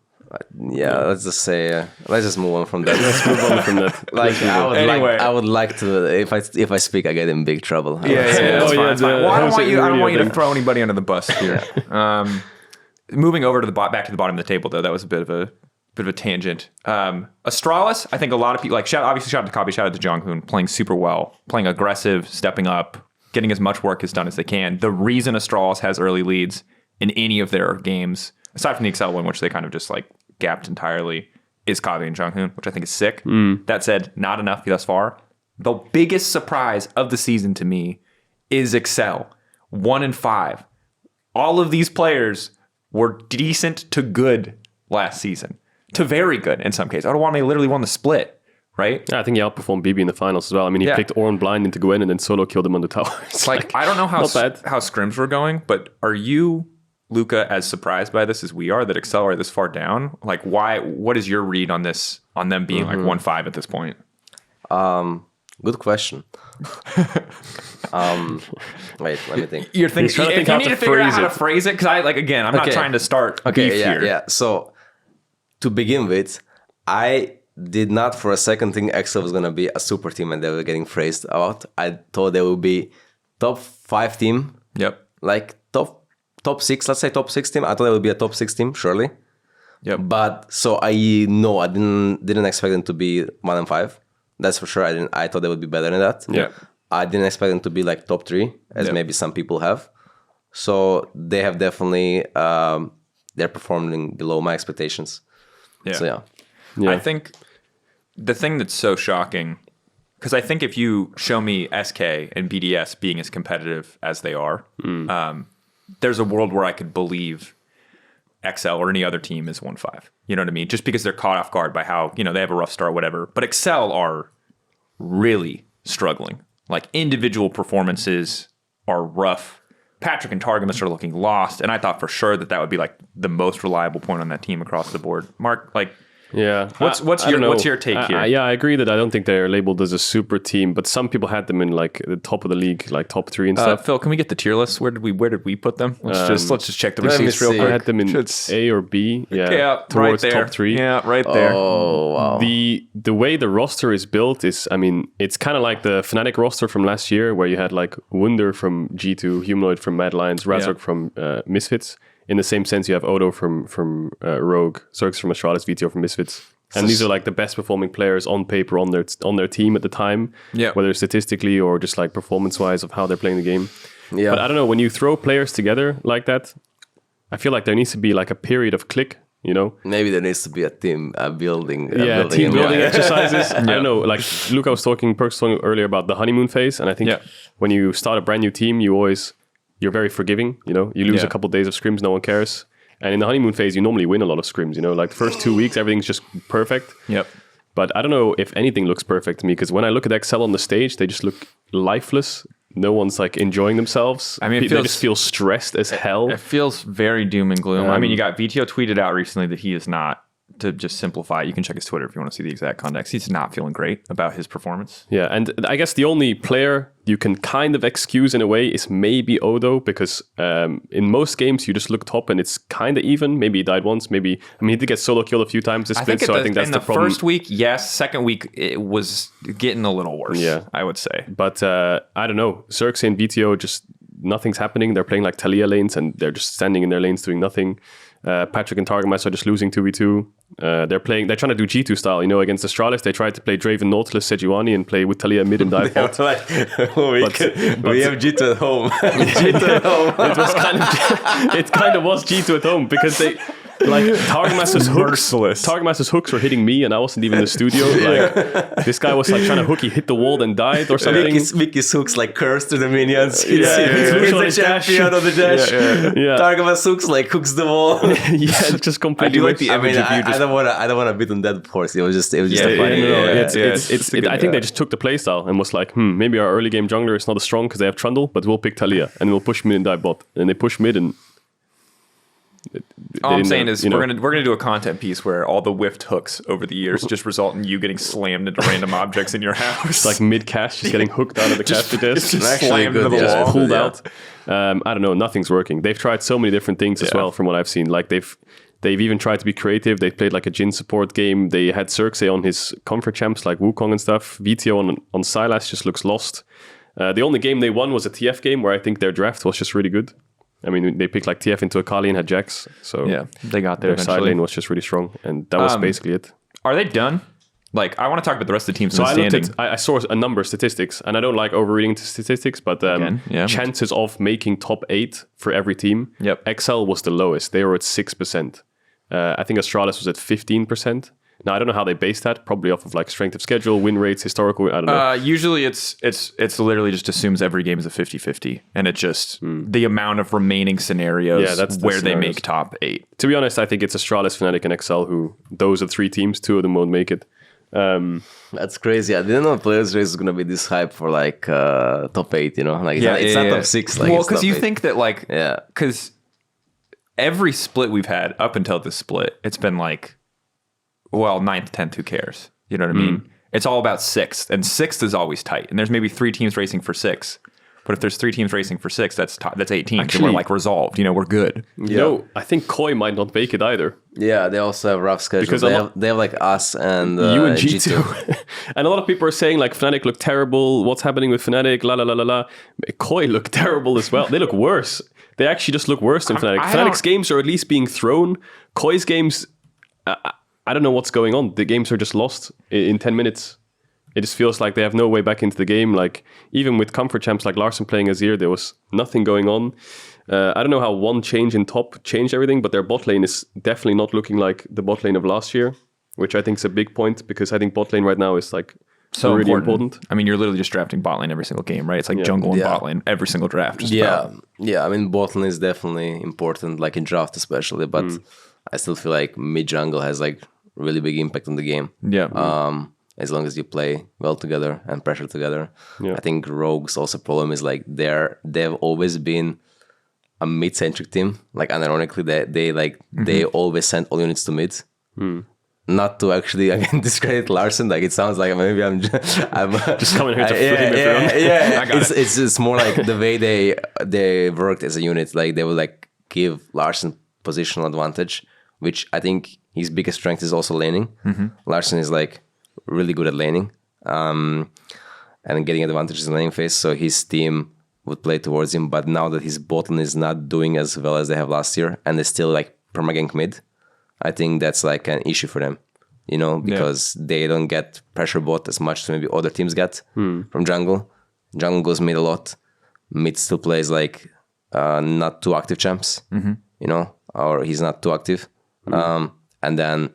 Yeah, let's just say, let's just move on from that. Let's move on from that. Like Anyway. I would like to. If I speak, I get in big trouble. That's Oh, fine. yeah, That's fine. Well, I don't the want you to thing. throw anybody under the bus here. Moving over to back to the bottom of the table, though, that was a bit of a tangent. Astralis, I think a lot of people obviously shout out to Kobbe, shout out to Jonghoon, playing super well, playing aggressive, stepping up, getting as much work as done as they can. The reason Astralis has early leads in any of their games, aside from the Excel one, which they kind of just like gapped entirely, is Kobbe and Jonghoon, which I think is sick. That said, not enough thus far. The biggest surprise of the season to me is Excel, 1-5. All of these players were decent to good last season, to very good in some cases. Ottawa literally won the split, right? Yeah, I think he outperformed BB in the finals as well. I mean, he picked Ornn blind into Gwen and then solo killed him on the tower. It's Like I don't know how not bad. how scrims were going, but are you, Luca, as surprised by this as we are that Excel are this far down? Like, why? What is your read on this? On them being like 1-5 at this point? Good question. Wait, let me think. You're thinking. He's trying to think you how need to to figure out phrase how to it. phrase it because I'm not Okay. trying to start beef Okay, here. yeah. So to begin with, I did not for a second think Excel was gonna be a super team and they were getting phrased out. I thought they would be top 5 team, Yep. like top 6. Let's say top 6 team. I thought it would be a top 6 team, surely. Yep. But so I didn't expect them to be 1-5. That's for sure. I thought they would be better than that. Yeah. I didn't expect them to be like top 3, as Yeah. maybe some people have. So they have definitely they're performing below my expectations. Yeah. So yeah. Yeah. I think the thing that's so shocking, because I think if you show me SK and BDS being as competitive as they are, there's a world where I could believe XL or any other team is 1-5. You know what I mean? Just because they're caught off guard by how, they have a rough start, whatever. But Excel are really struggling. Like individual performances are rough. Patrick and Targamas are looking lost. And I thought for sure that would be like the most reliable point on that team across the board. Mark, like, Yeah. What's I don't know. your take here? Yeah, I agree that I don't think they're labeled as a super team, but some people had them in like the top of the league, like top 3 and stuff. Phil, can we get the tier list? Where did we put them? Let's just check the let me receipts real see. quick. I had them in It's- A or B. Yeah, yeah, right towards there. top 3. Yeah, right there. Oh wow. The way the roster is built is, I mean, it's kind of like the Fnatic roster from last year, where you had like Wunder from G2, Humanoid from Mad Lions, Razork from Misfits. In the same sense, you have Odo from Rogue, Zerx from Astralis, VTO from Misfits. And these are like the best performing players on paper on their team at the time, Yeah. whether statistically or just like performance wise of how they're playing the game. Yeah. But I don't know, when you throw players together like that, I feel like there needs to be like a period of click, Maybe there needs to be a team building. team building Yeah. exercises. I don't know. Like Luca was talking, Perkz talking earlier about the honeymoon phase, and I think Yeah. when you start a brand new team, you're very forgiving. You lose Yeah. a couple days of scrims, no one cares. And in the honeymoon phase, you normally win a lot of scrims. Like the first 2 weeks, everything's just perfect. Yep. But I don't know if anything looks perfect to me, because when I look at XL on the stage, they just look lifeless. No one's like enjoying themselves. I mean, it they feels- just feel stressed as hell. It feels very doom and gloom. I mean, you got VTO tweeted out recently that he is not, to just simplify, you can check his Twitter if you want to see the exact context. He's not feeling great about his performance. Yeah, and I guess the only player you can kind of excuse in a way is maybe Odo, because in most games you just look top and it's kind of even. Maybe he died once, he did get solo killed a few times this split, so I think that's in the the problem. first week, yes. Second week, it was getting a little worse. Yeah. I would say. But I don't know, Zerx and VTO, just nothing's happening. They're playing like Talia lanes and they're just standing in their lanes doing nothing. Patrick and Targamas are just losing 2v2. They're trying to do G2 style, against Astralis. They tried to play Draven, Nautilus, Sejuani and play with Talia mid and dive bot. we have G2 at home. G2 at home. It kind of was G2 at home, because Like Targetmaster's Merciless. hooks were hitting me, and I wasn't even in the studio. Like this guy was like trying to hook. He hit the wall, then died or something. Mickey's hooks like curse to the minions. Yeah, He's on the his champion of the dash. Yeah. Targetmaster's hooks like hooks the wall. Yeah, just completely. I do like the image of you just... I don't wanna beat on that horse. It was just funny. I think they just took the playstyle and was like, maybe our early game jungler is not as strong because they have Trundle, but we'll pick Talia and we'll push mid and dive bot. And they push mid and all I'm saying is we're gonna do a content piece where all the whiffed hooks over the years just result in you getting slammed into random objects in your house. It's like mid cache, just getting hooked out of the caster desk, just slammed into the wall. Pulled out. I don't know, nothing's working. They've tried so many different things as well from what I've seen. Like they've even tried to be creative. They played like a Jhin support game. They had Xerxes on his comfort champs like Wukong and stuff. VTO on Sylas just looks lost. The only game they won was a TF game where I think their draft was just really good. I mean, they picked like TF into Akali and had Jax. So yeah, they got there. Their side lane was just really strong. And that was basically it. Are they done? Like, I want to talk about the rest of the teams So in the standing. I saw a number of statistics, and I don't like overreading statistics, but chances of making top 8 for every team, XL was the lowest. They were at 6%. I think Astralis was at 15%. Now, I don't know how they base that, probably off of like strength of schedule, win rates, historical, I don't know. Usually it's literally just assumes every game is a 50-50, and it's just the amount of remaining scenarios where they make top 8. To be honest, I think it's Astralis, Fnatic, and XL who, those are 3 teams, 2 of them won't make it. That's crazy. I didn't know Players Race was gonna be this hype for like top 8, you know? Like it's not top 6. Like, well, because you think that like, because every split we've had up until this split, it's been like, well, 9th, 10th, who cares? You know what I mean? It's all about 6th, and 6th is always tight. And there's maybe 3 teams racing for 6. But if there's 3 teams racing for 6, that's 8 teams. Actually, and we're like resolved. You know, we're good. No, I think Koi might not make it either. Yeah, they also have rough schedules. Because they have like us and you and G2. And a lot of people are saying like Fnatic look terrible. What's happening with Fnatic? La la la la la. Koi look terrible as well. They look worse. They actually just look worse than Fnatic. Fnatic's games are at least being thrown. Koi's games, I don't know what's going on. The games are just lost in 10 minutes. It just feels like they have no way back into the game. Like even with comfort champs like Larsen playing Azir, there was nothing going on. I don't know how one change in top changed everything, but their bot lane is definitely not looking like the bot lane of last year, which I think is a big point because I think bot lane right now is like so really important. I mean, you're literally just drafting bot lane every single game, right? It's like jungle and bot lane every single draft. Yeah. I mean, bot lane is definitely important, like in draft especially, but I still feel like mid jungle has like really big impact on the game. Yeah. As long as you play well together and pressure together. Yeah. I think Rogue's also problem is like they've always been a mid-centric team. Like unironically, they always send all units to mid. Not to actually again discredit Larsen. Like it sounds like maybe I'm just coming here to flame everyone. Yeah. It's more like the way they worked as a unit. Like they would like give Larsen positional advantage, which I think his biggest strength is also laning. Larsen is like really good at laning and getting advantages in laning phase, so his team would play towards him. But now that his bot lane is not doing as well as they have last year and they still like permagank mid, I think that's like an issue for them, you know, because they don't get pressure bot as much as maybe other teams get from jungle. Jungle goes mid a lot. Mid still plays like not too active champs, you know, or he's not too active. And then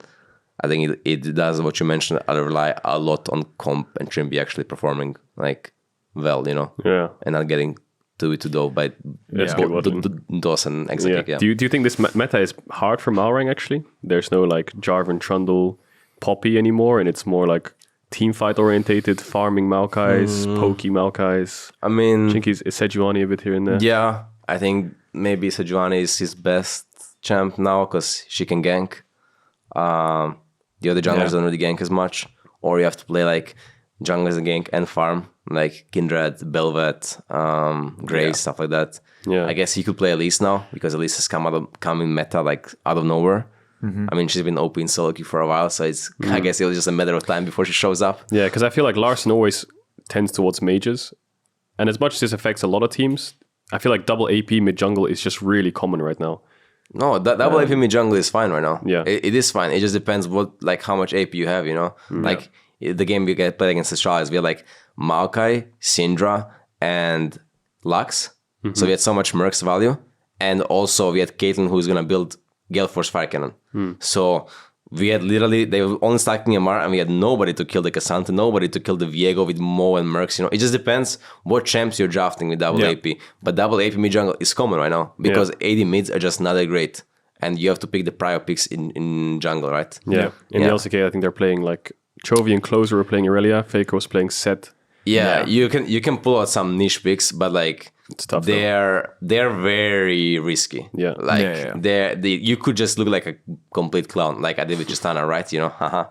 I think it does what you mentioned. I rely a lot on comp and Trimby actually performing like well, you know, and not getting to do by DOS and Exotic. Do you think this meta is hard for Malrang actually? There's no like Jarvan, Trundle, Poppy anymore, and it's more like team fight orientated, farming Maokais, pokey Maokais. I mean, I think is Sejuani a bit here and there. Yeah, I think maybe Sejuani is his best champ now because she can gank. The other junglers don't really gank as much, or you have to play like junglers and gank and farm, like Kindred, Belvet, Graves, stuff like that. Yeah, I guess he could play Elise now because Elise has come in meta like out of nowhere. I mean, she's been OP in solo queue for a while, so it's I guess it was just a matter of time before she shows up. Yeah, because I feel like Larsen always tends towards mages, and as much as this affects a lot of teams, I feel like double AP mid jungle is just really common right now. No, double AP mid jungle is fine right now. Yeah, it is fine. It just depends how much AP you have. You know, like the game we get played against Astralis, we had like Maokai, Syndra, and Lux. So we had so much Mercs value, and also we had Caitlyn who's gonna build Gale Force Fire Cannon. So we had literally, they were only stacking MR, and we had nobody to kill the Cassandra, nobody to kill the Viego with Mo and Mercs. It just depends what champs you're drafting with double AP. But double AP mid jungle is common right now because AD mids are just not that great. And you have to pick the prior picks in jungle, right? Yeah. In the LCK, I think they're playing like Chovy and Closer were playing Irelia, Faker was playing Set. Yeah, you can pull out some niche picks, but like it's tough, they're very risky. Yeah. Like you could just look like a complete clown, like I did with Tristana, right? Haha.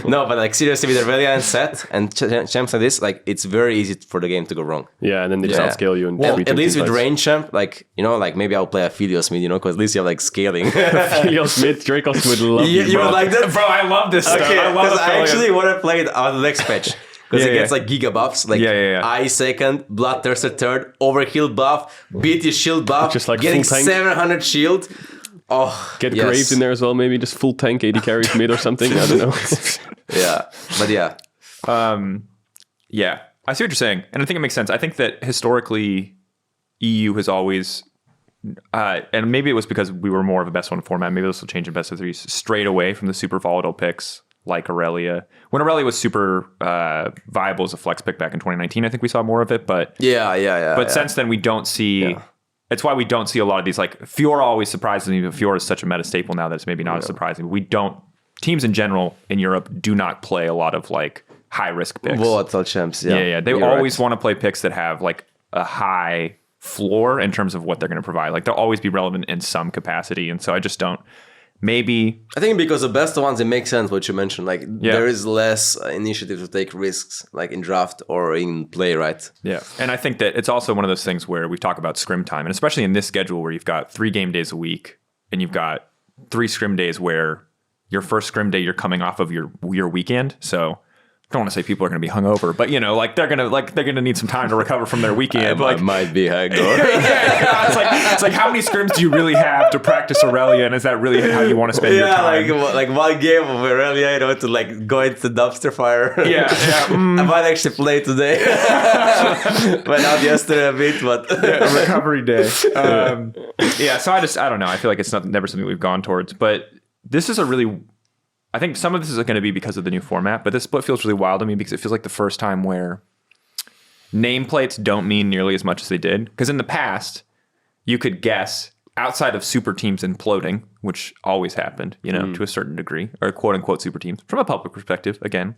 No, but like seriously with Irelia and Set and champs like this, like it's very easy for the game to go wrong. Yeah, and then they just outscale you. And at least with range champ, like like maybe I'll play a Philios mid, because at least you have like scaling. Philios mid, Drakos would love you would like that, bro. I love this stuff. Okay, I love because I actually want to play it on the next patch. Because it gets like giga buffs, like Eye second, Bloodthirster third, Overkill buff, BT shield buff, just like getting full tank. 700 shield. Oh, get Graves in there as well, maybe just full tank AD carries mid or something. I don't know. But yeah, I see what you're saying, and I think it makes sense. I think that historically, EU has always, and maybe it was because we were more of a best one format. Maybe this will change in best of threes. Strayed away from the super volatile picks. Like Irelia. When Irelia was super viable as a flex pick back in 2019, I think we saw more of it. But But since then, we don't see... It's why we don't see a lot of these. Like, Fiora always surprises me, but Fiora is such a meta staple now that it's maybe not as surprising. We don't... Teams in general in Europe do not play a lot of, like, high-risk picks. Volatile champs, Yeah. They always want to play picks that have, like, a high floor in terms of what they're going to provide. Like, they'll always be relevant in some capacity. And so I just don't... Maybe I think because the best ones, it makes sense what you mentioned. Like there is less initiative to take risks, like in draft or in play, right? Yeah, and I think that it's also one of those things where we talk about scrim time, and especially in this schedule where you've got 3 game days a week, and you've got 3 scrim days where your first scrim day you're coming off of your weekend, so. I don't want to say people are going to be hungover, but like they're gonna need some time to recover from their weekend. I might be hungover. It's like how many scrims do you really have to practice Irelia, and is that really how you want to spend your time? like one game of Irelia, to like go into the dumpster fire. I might actually play today, but not yesterday a bit. But recovery day. So I don't know. I feel like it's never something we've gone towards, but this is a really. I think some of this is going to be because of the new format, but this split feels really wild to me because it feels like the first time where nameplates don't mean nearly as much as they did. Because in the past, you could guess outside of super teams imploding, which always happened, to a certain degree, or quote unquote super teams. From a public perspective, again,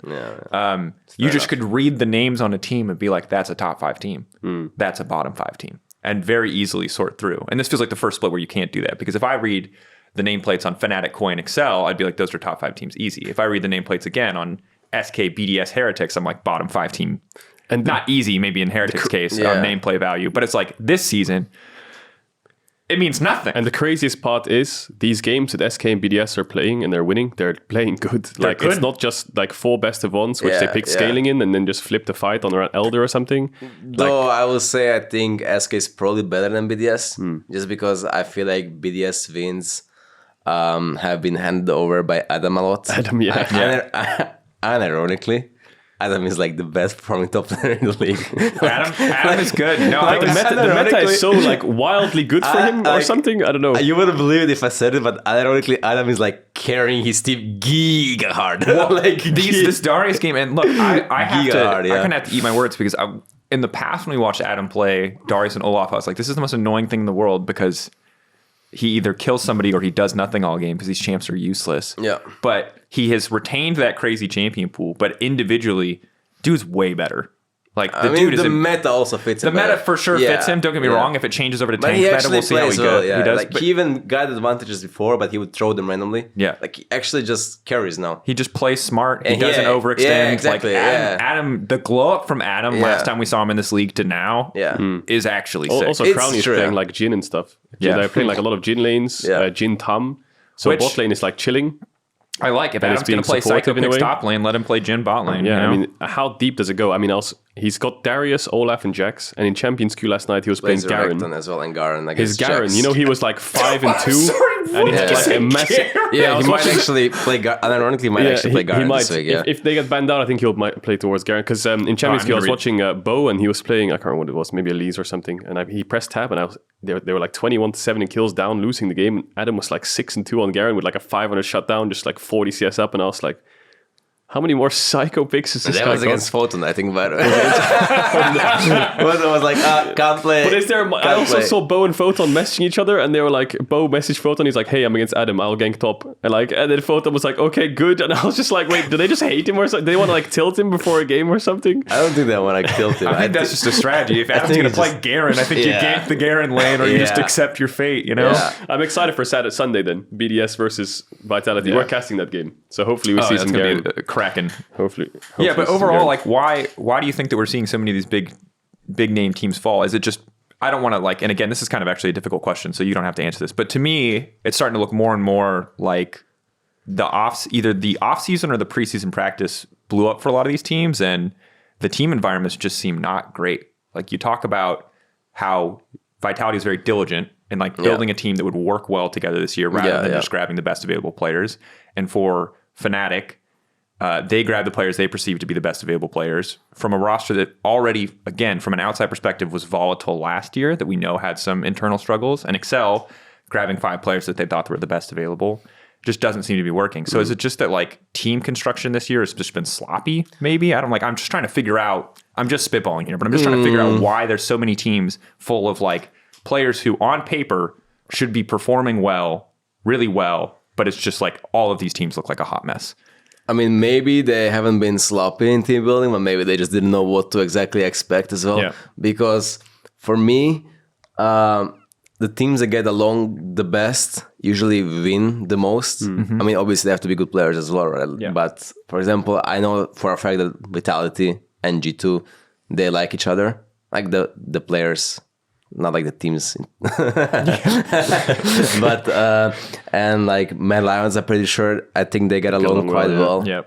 you just could read the names on a team and be like, that's a top 5 team. That's a bottom 5 team. And very easily sort through. And this feels like the first split where you can't do that. Because if I read the nameplates on Fnatic, Koi, and Excel, I'd be like, those are top 5 teams easy. If I read the nameplates again on SK, BDS, Heretics, I'm like, bottom 5 team. And not easy, maybe in Heretics' case, on nameplate value. But it's like, this season, it means nothing. And the craziest part is, these games that SK and BDS are playing, and they're winning, they're playing good. It's not just like 4 best of ones, which they pick scaling in, and then just flip the fight on around Elder or something. Though I will say, I think SK is probably better than BDS, just because I feel like BDS wins have been handed over by Adam a lot. Adam, Unironically, Adam is like the best performing top player in the league. Adam is good. No, the meta is so like wildly good for him or something. I don't know. You wouldn't believe it if I said it, but ironically, Adam is like carrying his team giga hard. Well, like this Darius game, and look, I have to. I kind of have to eat my words because in the past when we watched Adam play Darius and Olaf, I was like, this is the most annoying thing in the world because he either kills somebody or he does nothing all game because these champs are useless. Yeah. But he has retained that crazy champion pool, but individually, dude's way better. Like the meta also fits him. The meta for sure fits him. Don't get me wrong. If it changes over to tank meta, we'll see how he goes. He does. Like he even got advantages before, but he would throw them randomly. Yeah. Like he actually just carries now. He just plays smart. He doesn't overextend. Yeah, exactly. Like Adam, the glow up from Adam last time we saw him in this league to now is actually sick. Also, Crowny is playing like Jhin and stuff. Yeah. They're playing like a lot of Jhin lanes, Jhin Tam. So bot lane is like chilling. I like it. If Adam's going to play Psycho pick top lane, let him play Jhin bot lane. I mean, how deep does it go? I mean, he's got Darius, Olaf, and Jax, and in Champions Queue last night he was playing Garen. as well, and Garen His against Garen, Jax. you know, he was like 5 and 2, and he had like a massive. Yeah, he might actually play. Ironically, might actually play Garen this week. Yeah, if they get banned out, I think might play towards Garen because in Champions Queue I was watching Bo, and he was playing. I can't remember what it was, maybe Elise or something, and he pressed tab, and they were like 21-7 in kills down, losing the game. And Adam was like 6 and 2 on Garen with like a 500 shutdown, just like 40 CS up, and I was like, how many more psycho picks is this that guy was got? against Photon, I think. By the way, Photon was like, can't play. But is there? I also saw Bo and Photon messaging each other, and they were like, Bo messaged Photon. He's like, "Hey, I'm against Adam. I'll gank top." And then Photon was like, "Okay, good." And I was just like, "Wait, do they just hate him or something? Do they want to like tilt him before a game or something?" I don't think they want to tilt him. I think that's just a strategy. If Adam's going to play Garen, I think you gank the Garen lane, or you just accept your fate. You know. Yeah. I'm excited for Sunday then. BDS versus Vitality. We're casting that game, so hopefully we see some Garen. Cracking. Hopefully Yeah, but overall, like, why do you think that we're seeing so many of these big name teams fall? Is it just, I don't want to like, and again, this is kind of actually a difficult question, so you don't have to answer this. But to me, it's starting to look more and more like either the off season or the preseason practice blew up for a lot of these teams, and the team environments just seem not great. Like, you talk about how Vitality is very diligent in like building a team that would work well together this year rather than just grabbing the best available players. And for Fnatic, they grab the players they perceive to be the best available players from a roster that already, again, from an outside perspective, was volatile last year, that we know had some internal struggles. And Excel grabbing 5 players that they thought were the best available just doesn't seem to be working. So is it just that like team construction this year has just been sloppy? Maybe I'm just trying to figure out. I'm just spitballing here, but I'm just trying to figure out why there's so many teams full of like players who on paper should be performing well, really well, but it's just like all of these teams look like a hot mess. I mean, maybe they haven't been sloppy in team building, but maybe they just didn't know what to exactly expect as well. Yeah. Because for me, the teams that get along the best usually win the most. Mm-hmm. I mean, obviously they have to be good players as well, right? Yeah. But for example, I know for a fact that Vitality and G2, they like each other, like the players. Not like the teams, but and like Mad Lions, I'm pretty sure. I think they get along quite well. Yeah.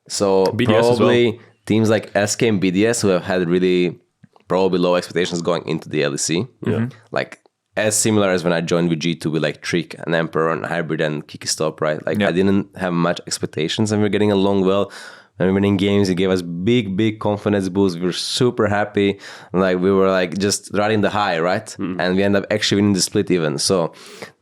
So BDS probably teams like SK and BDS who have had really probably low expectations going into the LEC. Yeah. Like as similar as when I joined with G2 with like Trick and Emperor and Hybrid and Kiki Stop, right? Like I didn't have much expectations, and we're getting along well. And winning games, it gave us big confidence boost. We were super happy. Like we were like just riding the high, right? Mm-hmm. And we end up actually winning the split even. So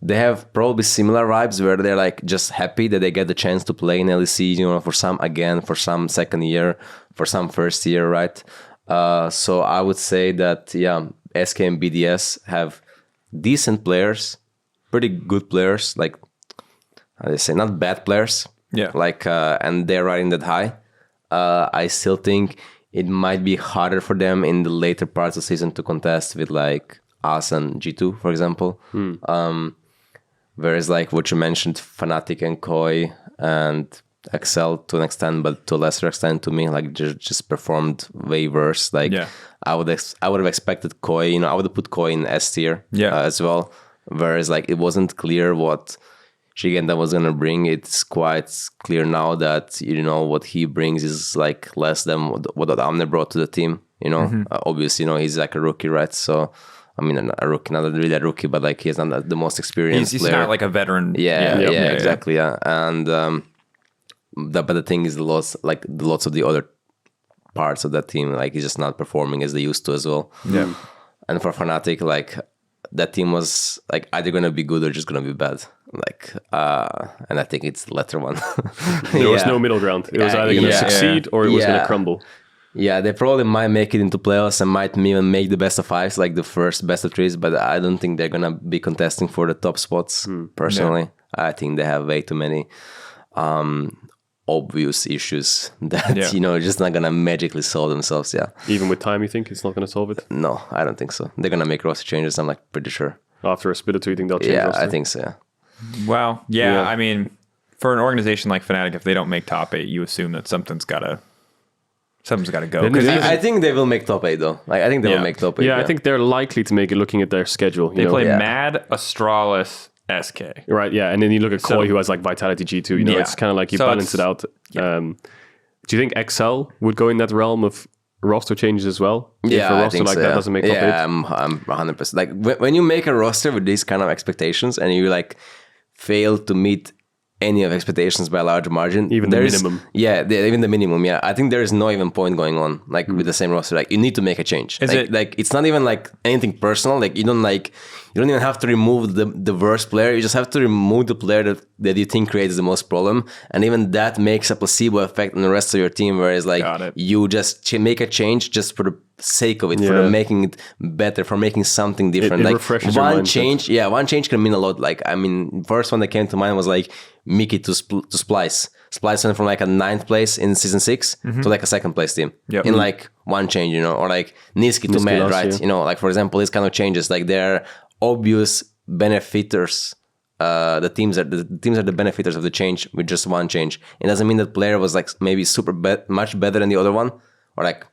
they have probably similar vibes where they're like just happy that they get the chance to play in LEC, you know, for some second year, for some first year, right? So I would say that, SK and BDS have decent players, pretty good players, like, how do you say, not bad players. Yeah. Like, and they're riding that high. I still think it might be harder for them in the later parts of the season to contest with like us and G2, for example. Whereas like what you mentioned, Fnatic and Koi and Excel to an extent, but to a lesser extent to me, like just performed way worse. Like I would have expected Koi, you know, I would have put Koi in S tier as well. Whereas like it wasn't clear what Shigenda was gonna bring. It's quite clear now that, you know, what he brings is like less than what Amne brought to the team. You know, obviously, you know, he's like a rookie, right? So, I mean, a rookie, not really a rookie, but like he's not the most experienced player. He's not like a veteran. Yeah, exactly. Yeah, and but the thing is, lots of the other parts of that team, like he's just not performing as they used to as well. Yeah, and for Fnatic, like that team was like either gonna be good or just gonna be bad. Like, and I think it's the latter one. There was no middle ground. It was either going to succeed or it was going to crumble. Yeah, they probably might make it into playoffs and might even make the best of 5s, like the first best of 3s, but I don't think they're going to be contesting for the top spots, personally. I think they have way too many obvious issues that, you know, just not going to magically solve themselves, Even with time, you think it's not going to solve it? No, I don't think so. They're going to make roster changes, I'm like pretty sure. After a split or two, you think they'll change roster? I think so, Well, I mean, for an organization like Fnatic, if they don't make top 8, you assume that something's got to go. I think they will make top 8 though. Like I think they will make top 8. Yeah, I think they're likely to make it looking at their schedule. They play Mad, Astralis, SK. Right, yeah. And then you look at Koi, who has like Vitality G2. You know, it's kind of like you balance it out. Yeah. Do you think XL would go in that realm of roster changes as well? Yeah, if a I roster think like so, that yeah. doesn't make top 8? Yeah, I'm 100%. Like when you make a roster with these kind of expectations and you like fail to meet any of expectations by a large margin, Even the minimum. Yeah, even the minimum. Yeah, I think there is no even point going on like with the same roster. Like you need to make a change. Is it like it's not even like anything personal. Like you don't even have to remove the worst player. You just have to remove the player that you think creates the most problem, and even that makes a placebo effect on the rest of your team. Whereas like you just make a change just for the sake of it, for making it better, for making something different. It like refreshes your one mindset. change, one change can mean a lot. Like I mean, first one that came to mind was like Mickey to Splice. Splice went from like a 9th place in season 6 to like a 2nd place team in like one change, or like Niski to Mad, right? year. Like for example, these kind of changes, like they're obvious benefiters. The teams are the benefiters of the change with just one change. It doesn't mean that player was like maybe much better than the other one, or like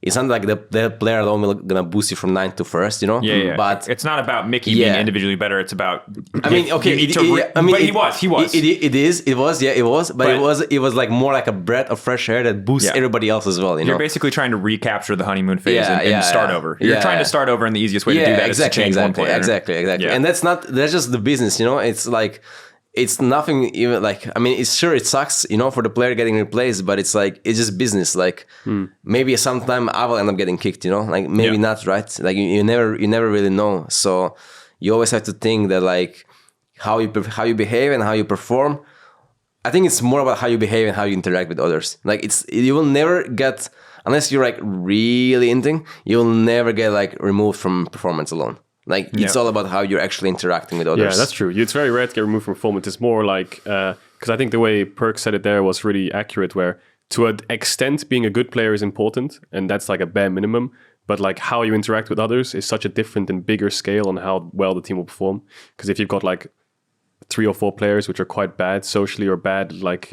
it's not like the player alone will gonna boost you from 9th to 1st, Yeah. But it's not about Mickey being individually better. It's about. I mean, okay. But he was. It was. But it was like more like a breath of fresh air that boosts everybody else as well. You're basically trying to recapture the honeymoon phase and start over. You're trying to start over, and the easiest way to do that is to change one player. Exactly. Yeah. And that's just the business. It's like. It's nothing even like, I mean, it's sure it sucks, for the player getting replaced, but it's like, it's just business. Like maybe sometime I will end up getting kicked, like maybe not, right? Like you never really know. So you always have to think that like how you behave and how you perform. I think it's more about how you behave and how you interact with others. Like you will never get, unless you're like really into, you'll never get like removed from performance alone. Like it's all about how you're actually interacting with others. Yeah, that's true. It's very rare to get removed from performance. It's more like because I think the way Perkz said it there was really accurate. Where to an extent, being a good player is important, and that's like a bare minimum. But like how you interact with others is such a different and bigger scale on how well the team will perform. Because if you've got like 3 or 4 players which are quite bad socially or bad, like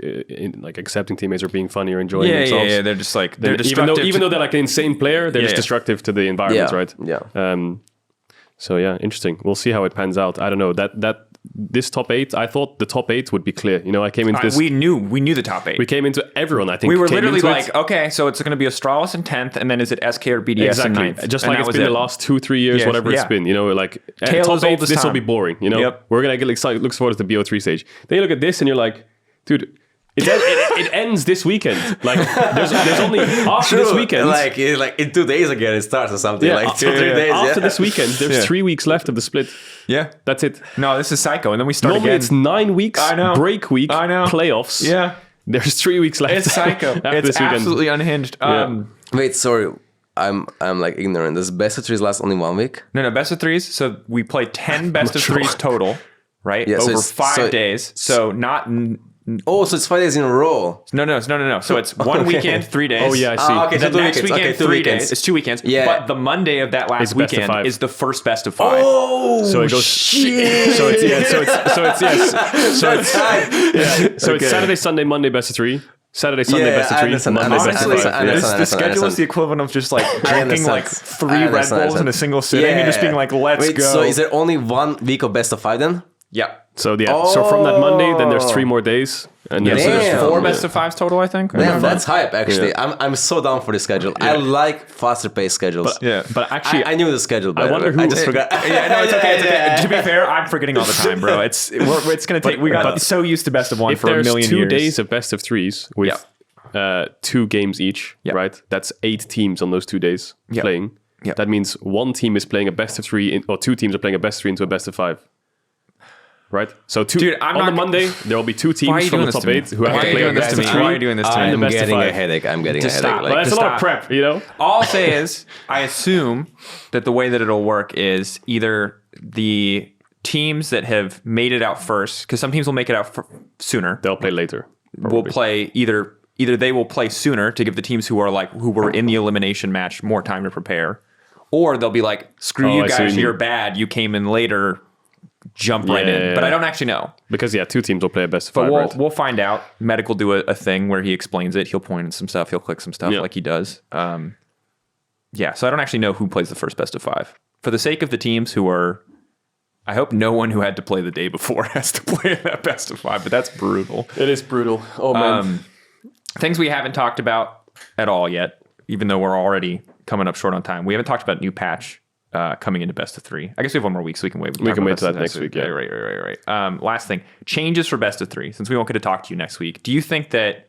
accepting teammates or being funny or enjoying themselves. Yeah. They're just like they're destructive. Even though they're like an insane player, they're just destructive to the environment, right? Yeah. So yeah, interesting. We'll see how it pans out. I don't know that this top 8. I thought the top 8 would be clear. I came into this. We knew the top 8. We came into everyone. I think we were came literally into like, okay, so it's going to be Astralis in 10th, and then is it SK or BDS exactly in 9th? just like it's been the last 2-3 years, whatever it's been. Like top 8, this will be boring. We're gonna get excited. Look forward to the BO3 stage. Then you look at this and you're like, dude. It ends this weekend. Like there's only after this weekend. Like in 2 days again it starts or something. Yeah, like 2-3 days. After this weekend, there's 3 weeks left of the split. Yeah, that's it. No, this is psycho, and then we start Normally again. It's 9 weeks. I know. Break week. I know. Playoffs. Yeah, there's 3 weeks left. It's psycho. after It's this weekend. absolutely unhinged. Wait, sorry. I'm like ignorant. Does best of 3s last only 1 week? No, best of 3s. So we play 10 best of 3s total, right? Yeah, over 5 days. So not. Oh, so it's 5 days in a row. No. So it's 1 weekend, 3 days. Oh yeah, I see. Okay, The so 2 next weekends. weekend, Okay, 2 3 weekends. days. It's 2 weekends. Yeah. But the Monday of that last It's best of weekend 5. is the first best of 5. Oh, So it goes. shit. So it's Saturday, Sunday, Monday, best of 3. Saturday, Sunday, best of 3. Monday, best Honestly, of 5. the schedule is the equivalent of just like drinking like 3 Red Bulls in a single sitting and just being like, let's go. So is there only 1 week of best of 5 then? Yeah. So so from that Monday, then there's 3 more days, and Yeah, then so there's Damn. 4 best of 5s total, I think. Damn, that's hype actually. I'm so down for the schedule. I like faster paced schedules. But actually, I knew the schedule, but I wonder who. I just forgot. Yeah, no, it's okay. It's okay. To be fair, I'm forgetting all the time, bro. It's gonna take. We got so used to best of 1 if for a there's million 2 years. days of best of 3s with 2 games each, right? That's 8 teams on those 2 days playing. Yep. That means 1 team is playing a best of 3, or 2 teams are playing a best of 3 into a best of 5. Right? So on the Monday, there will be 2 teams from the top 8 who have to play a best of 3. Why are you doing this to me? I'm best of getting a 5. headache. I'm getting a Just headache. stop. But that's a lot of prep, All I'll say is, I assume that the way that it'll work is either the teams that have made it out first, because some teams will make it out sooner. They'll play later. Will play either they will play sooner to give the teams who were in the elimination match more time to prepare, or they'll be like, screw you guys, you're bad, you came in later, jump right in. But I don't actually know. Because 2 teams will play a best of 5. But we'll find out. Medic will do a thing where he explains it. He'll point at some stuff. He'll click some stuff like he does. So I don't actually know who plays the first best of 5. For the sake of the teams who are, I hope no one who had to play the day before has to play that best of 5, but that's brutal. It is brutal. Oh, man. Things we haven't talked about at all yet. even though we're already coming up short on time, we haven't talked about new patch coming into best of 3. I guess we have one more week, so we can wait. We can wait till that next week. Yeah. Right. Last thing, changes for best of 3. Since we won't get to talk to you next week, do you think that,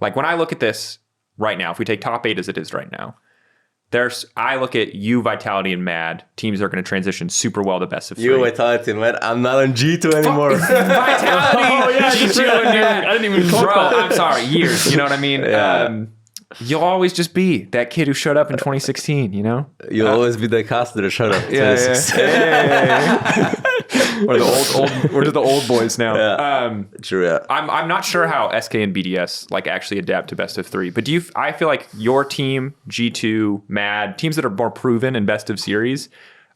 like, when I look at this right now, if we take top 8 as it is right now, I look at you, Vitality, and Mad. Teams are going to transition super well to best of 3. You, Vitality, man. I'm not on G2 anymore. Vitality, G2, I didn't even talk about that. I'm sorry, years. You know what I mean? Yeah. You'll always just be that kid who showed up in 2016, you know? You'll always be the caster. Shut up. Yeah. Or we're just the old boys now. Yeah. True, yeah. I'm not sure how SK and BDS like actually adapt to best of 3, but I feel like your team, G2, Mad, teams that are more proven in best of series,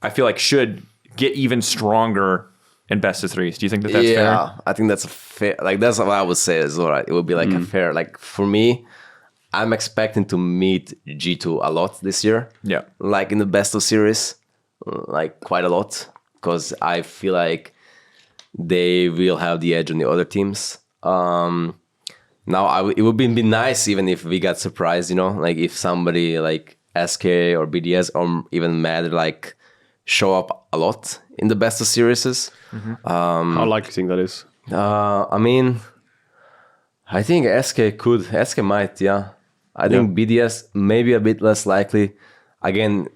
I feel like should get even stronger in best of 3s. Do you think that's fair? Yeah, I think that's a fair, like, that's what I would say as well, right? It would be like a fair, like, for me, I'm expecting to meet G2 a lot this year. Yeah. Like in the best of series, like quite a lot, because I feel like they will have the edge on the other teams. Now, it would be nice even if we got surprised, you know, like if somebody like SK or BDS or even Mad like show up a lot in the best of series. How likely do you think that is? I mean, I think SK might, yeah. I think BDS maybe a bit less likely. Again,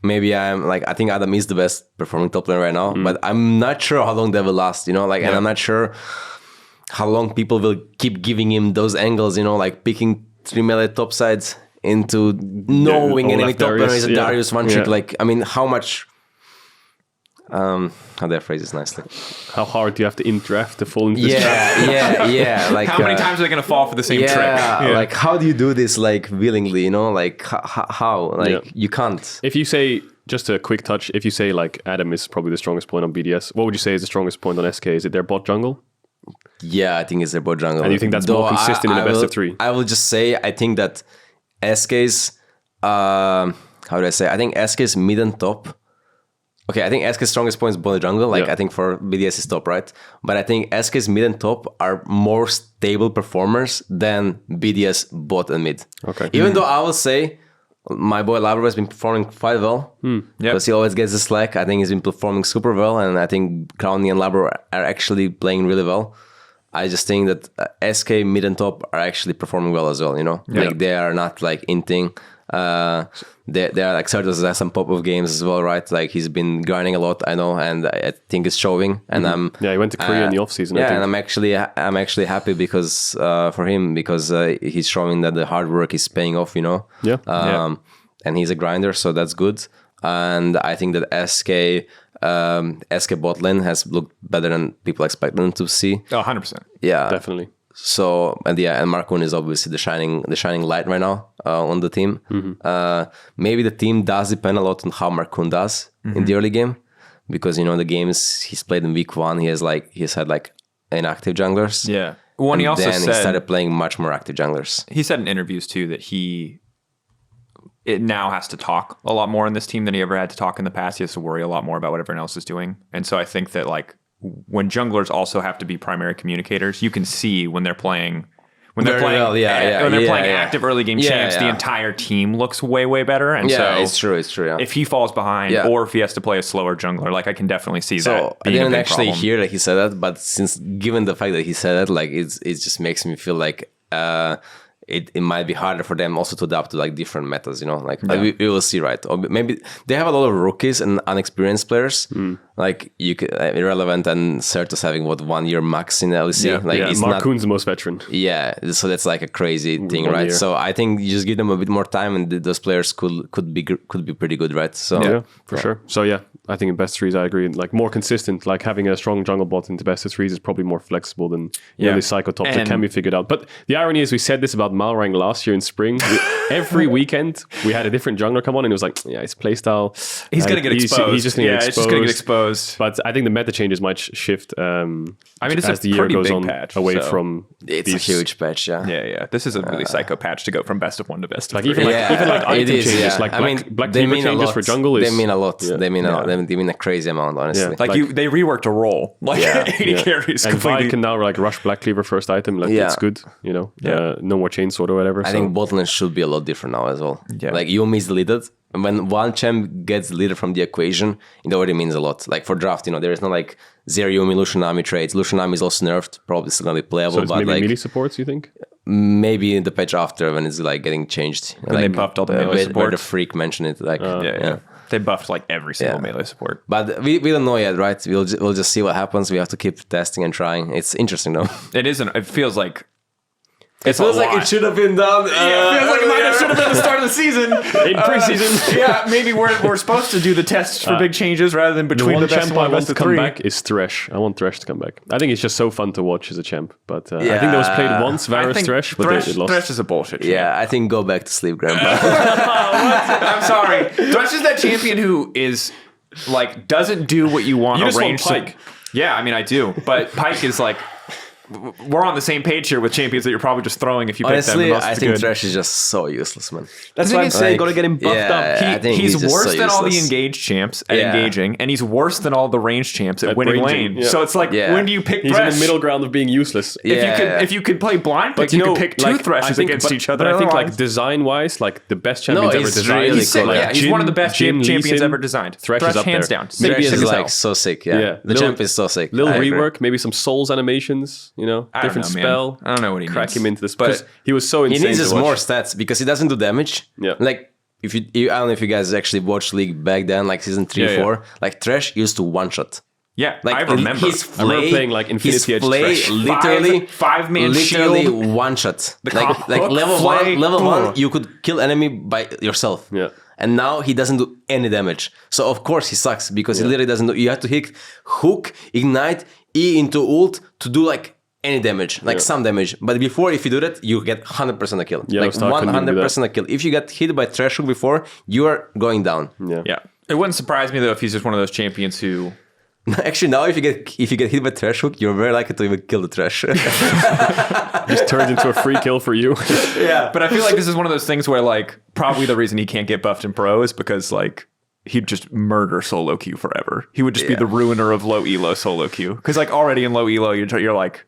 maybe I think Adam is the best performing top lane right now, but I'm not sure how long that will last, you know, like, and I'm not sure how long people will keep giving him those angles, you know, like picking 3 melee top sides into knowing enemy top laner is a Darius one trick. Like, I mean, how much... how do I phrase this nicely? How hard do you have to draft to fall into this trap? Yeah. Like, how many times are they going to fall for the same trick? Yeah, like how do you do this like willingly? You know, like how? Like you can't. If you say just a quick touch, if you say like Adam is probably the strongest point on BDS, what would you say is the strongest point on SK? Is it their bot jungle? Yeah, I think it's their bot jungle. And you think that's more consistent in the best of 3? I will just say I think that SK's how do I say? I think SK's mid and top. Okay, I think SK's strongest point is bot jungle. Like I think for BDS is top, right? But I think SK's mid and top are more stable performers than BDS bot and mid. Okay. Even though I will say my boy Labro has been performing quite well because he always gets the slack. I think he's been performing super well, and I think Crowny and Labro are actually playing really well. I just think that SK mid and top are actually performing well as well. You know, like they are not like inting. They are like Certus has some pop-up games as well, right? Like he's been grinding a lot, I know, and I think it's showing. And he went to Korea in the off season. Yeah, and I'm actually happy because for him because he's showing that the hard work is paying off, you know. And he's a grinder, so that's good. And I think that SK bot lane has looked better than people expect them to see. Oh, 100%. Yeah, definitely. So and Markun is obviously the shining light right now on the team. Maybe the team does depend a lot on how Markun does in the early game, because you know the games he's played in week 1 he has had inactive junglers. Yeah. Well, and he also he started playing much more active junglers. He said in interviews too that it now has to talk a lot more in this team than he ever had to talk in the past. He has to worry a lot more about what everyone else is doing, and so I think that like. When junglers also have to be primary communicators, you can see when they're playing active early game champs, the entire team looks way better. And so it's true. Yeah. If he falls behind or if he has to play a slower jungler, like I can definitely see that. So I didn't actually hear that he said that, but given the fact that he said that, like it just makes me feel like it might be harder for them also to adapt to like different metas, you know, like we will see, right? Or maybe they have a lot of rookies and unexperienced players, like you could Irrelevant and Certus having 1 year max in LEC. It's Markun's the most veteran. Yeah, so that's like a crazy thing, right? Year. So I think you just give them a bit more time, and those players could be pretty good, right? So for sure. So I think in best of 3s I agree. Like more consistent, like having a strong jungle bot into best of 3s is probably more flexible than really psycho top that can be figured out. But the irony is we said this about Malrang last year in spring. Every weekend we had a different jungler come on, and it was like, his playstyle. He's going to get exposed. He's just going to get exposed. It's just going to get exposed. But I think the meta changes might shift. It's as the year goes on patch, away from. It's a huge patch, Yeah. This is a really psycho patch to go from best of 1 to best of 3. Even item changes, like Black Cleaver changes for jungle. They mean a lot. They mean a lot. They mean a crazy amount, honestly. They reworked a role. 80 carries. And Vi can now rush Black Cleaver first item. Like it's good, you know. No more chainsword or whatever. I think bot lane should be a lot lot different now as well. Yeah. Like Yumi is deleted. And when one champ gets deleted from the equation, it already means a lot. Like for draft, there is no like zero Yumi Lucianami trades. Lucianami is also nerfed, probably still gonna be playable. So it's but maybe like melee supports, you think? maybe in the patch after when it's like getting changed. When they buffed all the melee where the supports. freak mentioned it. Like Yeah. They buffed like every single melee support. But we don't know yet, right? We'll just see what happens. We have to keep testing and trying. It's interesting though. It feels like It feels like it should have been done. it feels like it might have should have been the start of the season. In preseason. Maybe we're supposed to do the tests for big changes rather than between One the best champ one I and want best to of come three. back is Thresh. I want Thresh to come back. I think it's just so fun to watch as a champ. But I think that was played once, Varus Thresh, but they lost. Thresh is a bullshit champ. Yeah, I think go back to sleep, Grandpa. I'm sorry. Thresh is that champion who is like doesn't do what you want. You a just want range Pike. Yeah, I mean I do, but Pike is like we're on the same page here with champions that you're probably just throwing if you pick Honestly, them. I think Thresh is just so useless, man. That's The why thing I'm is, saying like, gotta get him buffed up. I think He's just worse so than all the useless. engaged champs at Yeah. engaging, and he's worse than all the ranged champs at winning ranging, lane. yeah. So it's like, Yeah. when do you pick He's Thresh? in the middle ground of being useless. If you could play blind pick, But you could pick two Threshes against each other. But I think like Otherwise- design-wise, like the best champions ever he's designed. really he's sick. cool. Yeah, he's one of the best Jhin, Lee champions Sin, ever designed. Thresh is up hands there. down. Thresh Sick is as hell. like so sick, yeah. The Little- champ is so sick. Little I agree. rework, maybe some souls animations, I don't different know, man. spell. I don't know what he Crack needs. him into this, But but he was so He insane. needs to just watch. more stats because he doesn't do damage. Yeah. Like if you I don't know if you guys actually watched League back then, like season 3, Yeah, 4. Like Thresh used to one shot. Yeah, Like I remember. his I remember flay, playing, like, Infinity his Edge flay Thresh. literally Five-man literally shield. one shot. The Like hook, level flay, one, level boom. 1, you could kill enemy by yourself. Yeah. And now he doesn't do any damage. So of course he sucks because he literally doesn't do. You have to hit hook, ignite, E into ult to do like any damage, like some damage. But before, if you do that, you get 100% a kill. Yeah, like Star couldn't even do 100% a kill. If you get hit by Thresh hook before, you are going down. Yeah, it wouldn't surprise me though if he's just one of those champions who. Actually, now if you get hit by Thresh hook, you're very likely to even kill the Thresh. Just turns into a free kill for you. Yeah, but I feel like this is one of those things where like probably the reason he can't get buffed in pro is because like he'd just murder solo queue forever. He would just be the ruiner of low elo solo queue because like already in low elo you're like,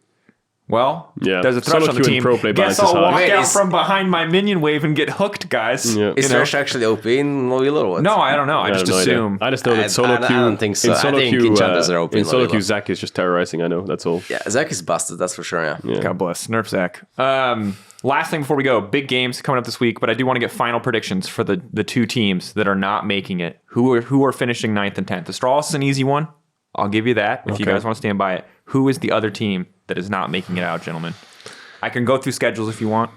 well, Yeah, there's a Thresh solo on the queue in team. pro play Guess balance is I'll hard. walk Wait, out is- from behind my minion wave and get hooked, guys. Yeah. Is You know? Thresh actually OP in low elo or what? No, I don't know. I just have no idea. assume. I just know that solo I queue. don't think so. In I solo think queue, enchanters are OP in in solo low queue, elo. Zac is just terrorizing. I know. That's all. Yeah, Zac is busted, that's for sure, yeah. God bless. Nerf Zach. Last thing before we go, big games coming up this week, but I do want to get final predictions for the two teams that are not making it. Who are finishing 9th and 10th? Astralis is an easy one. I'll give you that if you Okay. guys want to stand by it. Who is the other team that is not making it out, gentlemen? I can go through schedules if you want.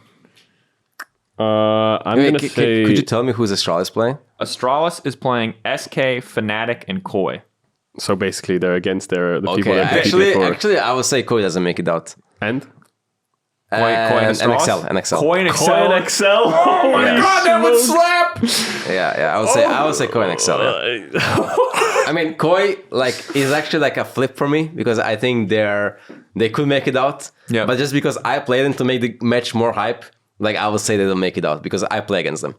I'm Wait, gonna could say. you tell me who's Astralis playing? Astralis is playing SK, Fnatic, and Koi. So basically, they're against the people Okay, that compete before. actually, I would say Koi doesn't make it out. And Koi and And Astralis? Excel. Koi and Excel. Excel. Oh my god, that would slap! Yeah, I would say Koi and Excel. Yeah. I mean, Koi is actually like a flip for me because I think they could make it out. Yeah. But just because I play them to make the match more hype, like I would say they don't make it out because I play against them.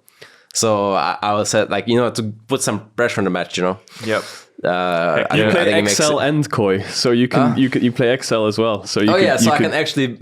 So I would say to put some pressure on the match, Yep. I You think play it makes Excel it- and Koi, so you play Excel as well. So you Oh can, yeah, so you I could- can actually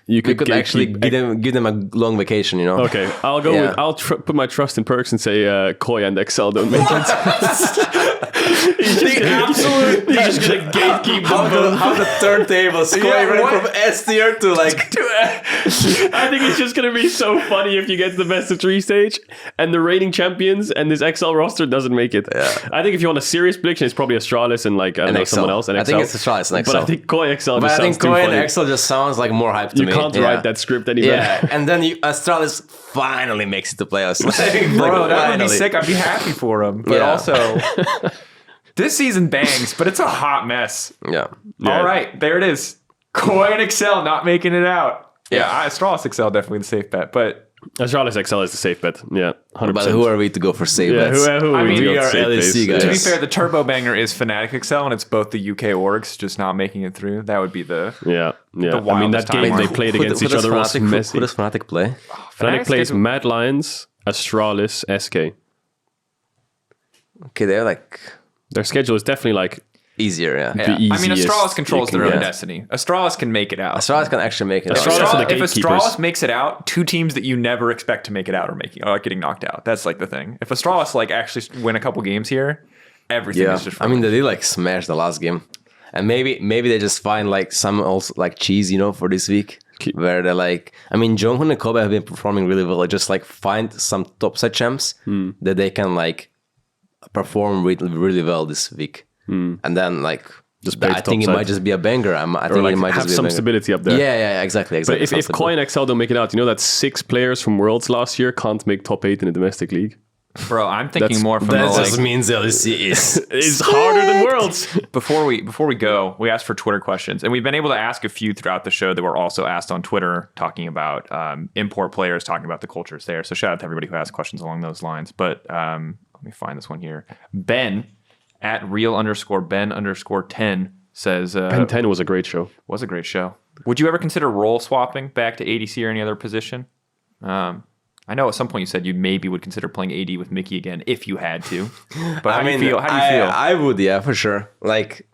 you could get- actually keep- give them a long vacation, you know. Okay, I'll go Yeah. with. I'll put my trust in Perkz and say Koi and Excel don't make it. The absolute. He's just gonna gatekeep How the turntables Yeah, going what? from S tier to like I think it's just gonna be so funny if you get to the best of 3 stage and the reigning champions and this XL roster doesn't make it. Yeah. I think if you want a serious prediction, it's probably Astralis and like I don't And know XL. someone else. And I think XL. it's Astralis and But I XL. think Koi XL But just I sounds think too Koi and funny. Excel just sounds like more hype to You me. can't Yeah. write that script any Yeah, better. and then Astralis finally makes it to playoffs. Like, Bro, that would be finally. sick. I'd be happy for him. But Yeah. also, this season bangs, but it's a hot mess. Yeah. Yeah. All right, there it is. Koi and Excel not making it out. Yeah, Yeah. Astralis Excel definitely the safe bet. But Astralis XL is the safe bet. Yeah, 100%. But who are we to go for save Yeah, bets? who I mean, we we got are safe LEC bets? guys. to be Yes. fair, the turbo banger is Fnatic Excel, and it's both the UK orgs just not making it through. That would be the. Yeah. I mean, wildest that game timeline. they played Who against does each other was Fnatic- messy. Who does Fnatic play? Fnatic plays schedule- Mad Lions, Astralis, SK. Okay, they're like... Their schedule is definitely like easier. Yeah. Yeah. I mean, easiest Astralis controls you can their own get. destiny. Astralis can make it out. Astralis can actually make it. Astralis are the If gatekeepers. Astralis makes it out, 2 teams that you never expect to make it out are getting knocked out. That's like the thing. If Astralis like actually win a couple games here, everything is just. I mean, they did like smash the last game, and maybe they just find like some also like cheese, for this week. Where they're like, I mean, Jonghoon and Kobbe have been performing really well. Just like find some top set champs that they can like perform really well this week, and then like I think it might just be a banger. I think like it might have just be some a banger. stability up there. Yeah, exactly. But if Koi and XL don't make it out, that 6 players from Worlds last year can't make top 8 in the domestic league. Bro, I'm thinking more from the that like, just means LEC It's harder than Worlds. before we go, we asked for Twitter questions, and we've been able to ask a few throughout the show that were also asked on Twitter, talking about import players, talking about the cultures there. So shout out to everybody who asked questions along those lines. But let me find this one here. Ben at real_Ben_10 says Ben 10 was a great show. Was a great show. Would you ever consider role swapping back to ADC or any other position? I know at some point you said you maybe would consider playing AD with Mickey again if you had to. But how do you feel? How do you feel? I would, yeah, for sure. Like,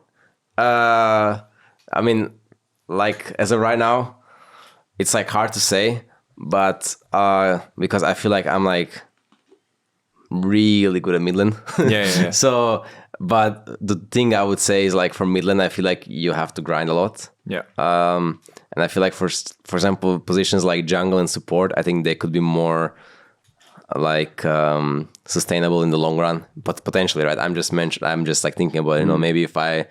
I mean, like as of right now, it's like hard to say, but because I feel like I'm like really good at mid lane. Yeah. So, but the thing I would say is like for mid lane, I feel like you have to grind a lot. Yeah. And I feel like for example, positions like jungle and support, I think they could be more like sustainable in the long run, but potentially, right? I'm just like thinking about maybe if I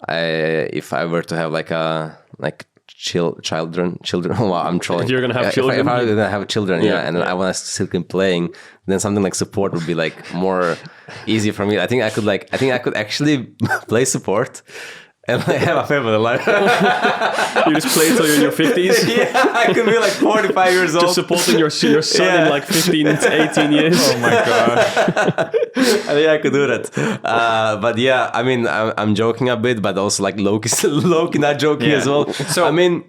were to have like children. Well, I'm trolling. You're gonna have children. If I'm gonna have children, and I want to still keep playing, then something like support would be like more easy for me. I think I could actually play support. And I have a family life. You just play until you're in your 50s? Yeah, I could be like 45 years old. Just supporting your son in like 15 to 18 years. Oh my god. I think I could do that. But yeah, I mean, I'm joking a bit, but also like Loki not joking as well. So I mean,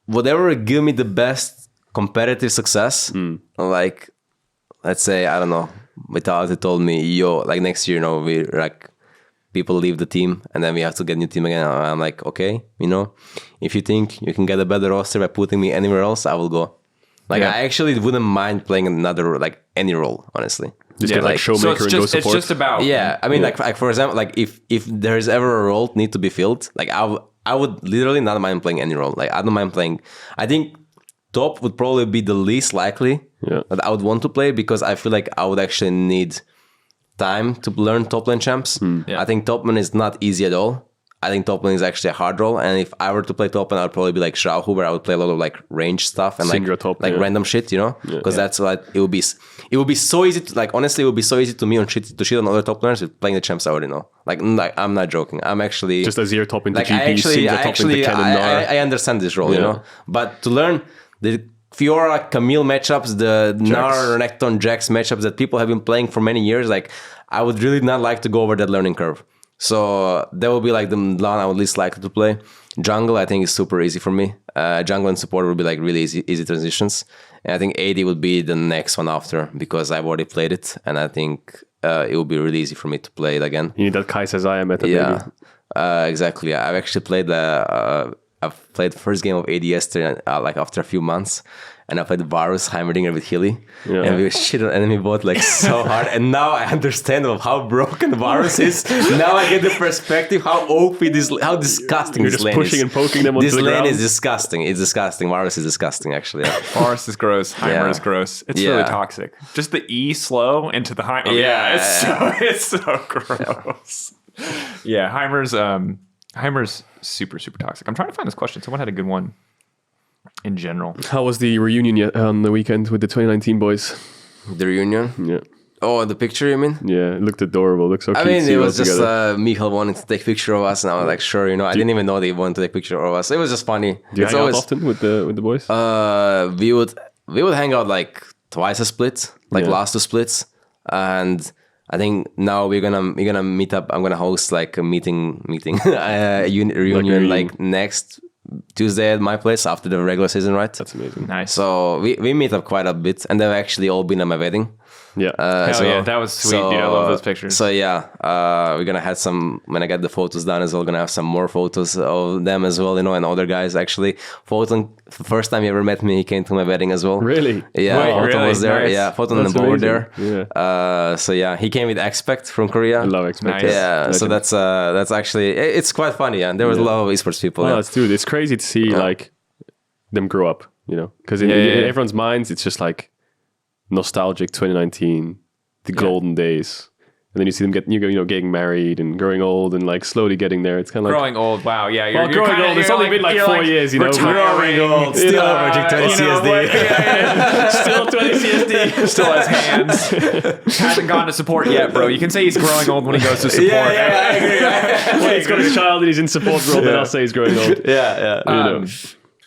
whatever give me the best competitive success, like, let's say, I don't know, Vitality told me, like next year, we like, people leave the team and then we have to get a new team again. I'm like, okay, if you think you can get a better roster by putting me anywhere else, I will go. Like, I actually wouldn't mind playing another, like, any role, honestly. Just get like showmaker and go support. It's just about... Yeah, I mean, like for example, like if there's ever a role need to be filled, like I would literally not mind playing any role. Like, I don't mind playing... I think top would probably be the least likely that I would want to play, because I feel like I would actually need time to learn top lane champs. I think top lane is not easy at all. I think top lane is actually a hard role, and if I were to play top lane, I would probably be like Xiaohu, where I would play a lot of like range stuff and Syndra top, random shit, because that's what it would be so easy to, like, honestly, it would be so easy to me to shit on other top laners with playing the champs I already know. Like I'm not joking. I'm actually just Azir top into like, GP, Syndra top into Kennen. I understand this role, but to learn the Fiora Camille matchups, the Gnar Necton Jax matchups that people have been playing for many years, like, I would really not like to go over that learning curve. So that would be like the lane I would least likely to play. Jungle, I think, is super easy for me. Jungle and support would be like really easy transitions. And I think AD would be the next one after, because I've already played it, and I think it would be really easy for me to play it again. You need that Kai'Sa Xayah meta, yeah, exactly. I've actually played I've played the first game of AD yesterday, like after a few months, and I played Varus Heimerdinger with Hilly, and we shit on enemy bot like so hard. And now I understand of how broken Varus is. Now I get the perspective how OP how disgusting this lane is. You're just pushing and poking them onto the ground. This lane is disgusting. It's disgusting. Varus is disgusting, actually. Yeah. Varus is gross. Heimer is gross. It's really toxic. Just the E slow into the Heimer. It's so gross. Yeah, Heimer's super, super toxic. I'm trying to find this question. Someone had a good one in general. How was the reunion on the weekend with the 2019 boys? The reunion? Yeah. Oh, the picture, you mean? Yeah, it looked adorable. It looked so cute. I mean, it was just Michael wanting to take a picture of us, and I was like, sure, I didn't even know they wanted to take a picture of us. It was just funny. Do you hang out often with the boys? We would hang out like twice a split, like last two splits, and I think now we're gonna meet up. I'm gonna host like a meeting reunion like next Tuesday at my place after the regular season, right? That's amazing. Nice. So we meet up quite a bit, and they've actually all been at my wedding. Yeah. Hell yeah, that was sweet, dude. I love those pictures. So yeah, we're gonna have some, when I get the photos done as well, gonna have some more photos of them as well, and other guys actually. Photon, the first time he ever met me, he came to my wedding as well. Really? Yeah, Wait, Photon really? was there. Nice. Yeah, Photon and That's Bo were amazing. there. Yeah. So yeah, he came with Expect from Korea. I love Expect. Nice. Yeah, so that's actually, it's quite funny, and there was a lot of esports people. Well, Yeah. dude, it's crazy to see like them grow up, because in everyone's minds, it's just like nostalgic 2019, the golden days. And then you see them getting married and growing old and like slowly getting there. It's kind of like Growing old, wow, yeah. You're growing kinda, old. It's you're only been like 4 years, retiring, old, still averaging 20 CSD. Still 20 CSD. Still has hands. Hasn't gone to support yet, bro. You can say he's growing old when he goes to support. I agree. When he's got his child and he's in support role, then I'll say he's growing old. Yeah.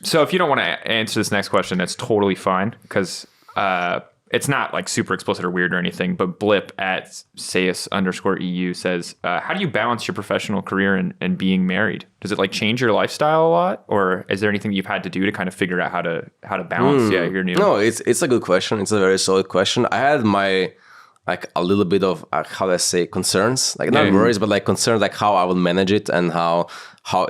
So if you don't want to answer this next question, that's totally fine, because it's not like super explicit or weird or anything. But Blip at @Seus_EU says, how do you balance your professional career and being married? Does it like change your lifestyle a lot, or is there anything you've had to do to kind of figure out how to balance? Your new. No, it's a good question. It's a very solid question. I had my like a little bit of how do I say, concerns, like not worries, but like concerns, like how I will manage it and how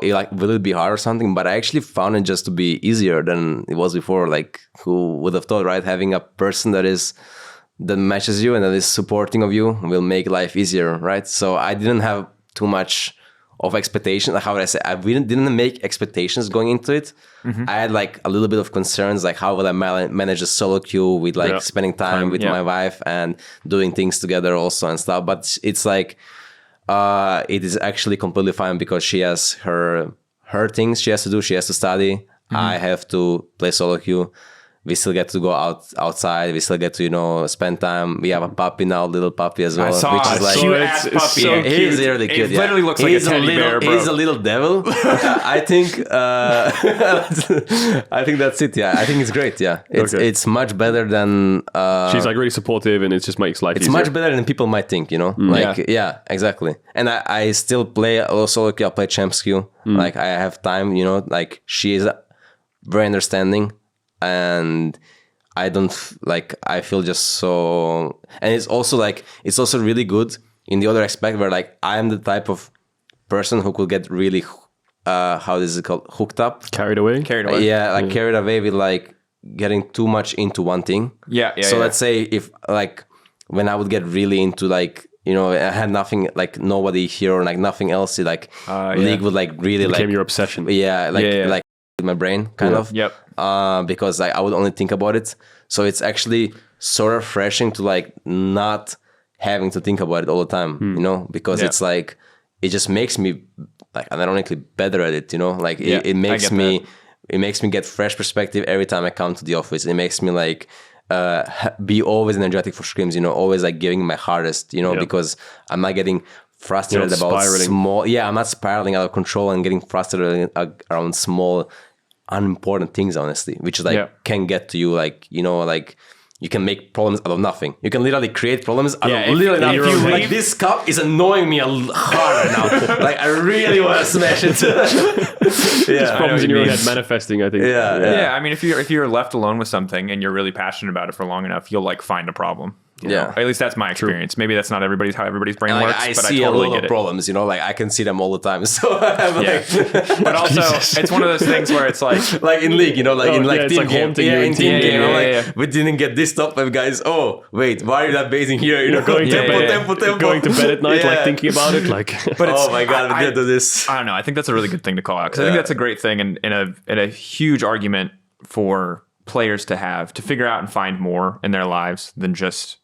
it, like, will it be hard or something? But I actually found it just to be easier than it was before. Like, who would have thought, right? Having a person that matches you and that is supporting of you will make life easier, right? So I didn't have too much of expectation. Like, how would I say? I didn't make expectations going into it. I had like a little bit of concerns, like how will I manage a solo queue with like spending time with my wife and doing things together also and stuff. But it's like, it is actually completely fine, because she has her things she has to do. She has to study. I have to play solo queue. We still get to go outside. We still get to, spend time. We have a puppy now, little puppy as well. I saw which is like, cute ass puppy. so he's really cute. It literally looks like a teddy bear, bro. He's a little devil. I think. I think that's it. Yeah, I think it's great. Yeah, it's much better than. she's like really supportive, and it just makes life It's easier. much better than people might think. Yeah, exactly. And I still play also. I play Champs Queue. Like, I have time. Like, she is very understanding. And I don't I feel just so, and it's also really good in the other aspect where like I am the type of person who could get really how is it called, hooked up, carried away. Carried away. carried away with like getting too much into one thing. So let's say if like when I would get really into like, I had nothing, like nobody here or like nothing else, like League would like really It became like your obsession. like with my brain kind of. Yep. Because I would only think about it. So it's actually so refreshing to like not having to think about it all the time, because it's like, it just makes me like ironically better at it, like it makes me get fresh perspective every time I come to the office. It makes me like be always energetic for scrims, always like giving my hardest, because I'm not getting frustrated about small. Yeah, I'm not spiraling out of control and getting frustrated around small unimportant things, honestly, which is like can get to you, like like you can make problems out of nothing. You can literally create problems out of literally nothing. If you like, this cup is annoying me harder now. Like, I really want to smash it. Problems in your own head manifesting, I think. Yeah, I mean, if you're left alone with something and you're really passionate about it for long enough, you'll like find a problem. You know? At least that's my experience. Maybe that's not how everybody's brain works, I but see I totally a lot get of it. problems, like I can see them all the time. So I'm But also, it's one of those things where it's like, like in League, like in like it's team like game. haunting you in team game. Like, we didn't get this top 5 guys. Oh, wait, why are you not basing here? Going tempo. Going to bed at night, like thinking about it, like. But oh my god, we did do this. I don't know. I think that's a really good thing to call out, because I think that's a great thing in a huge argument for players to figure out and find more in their lives than just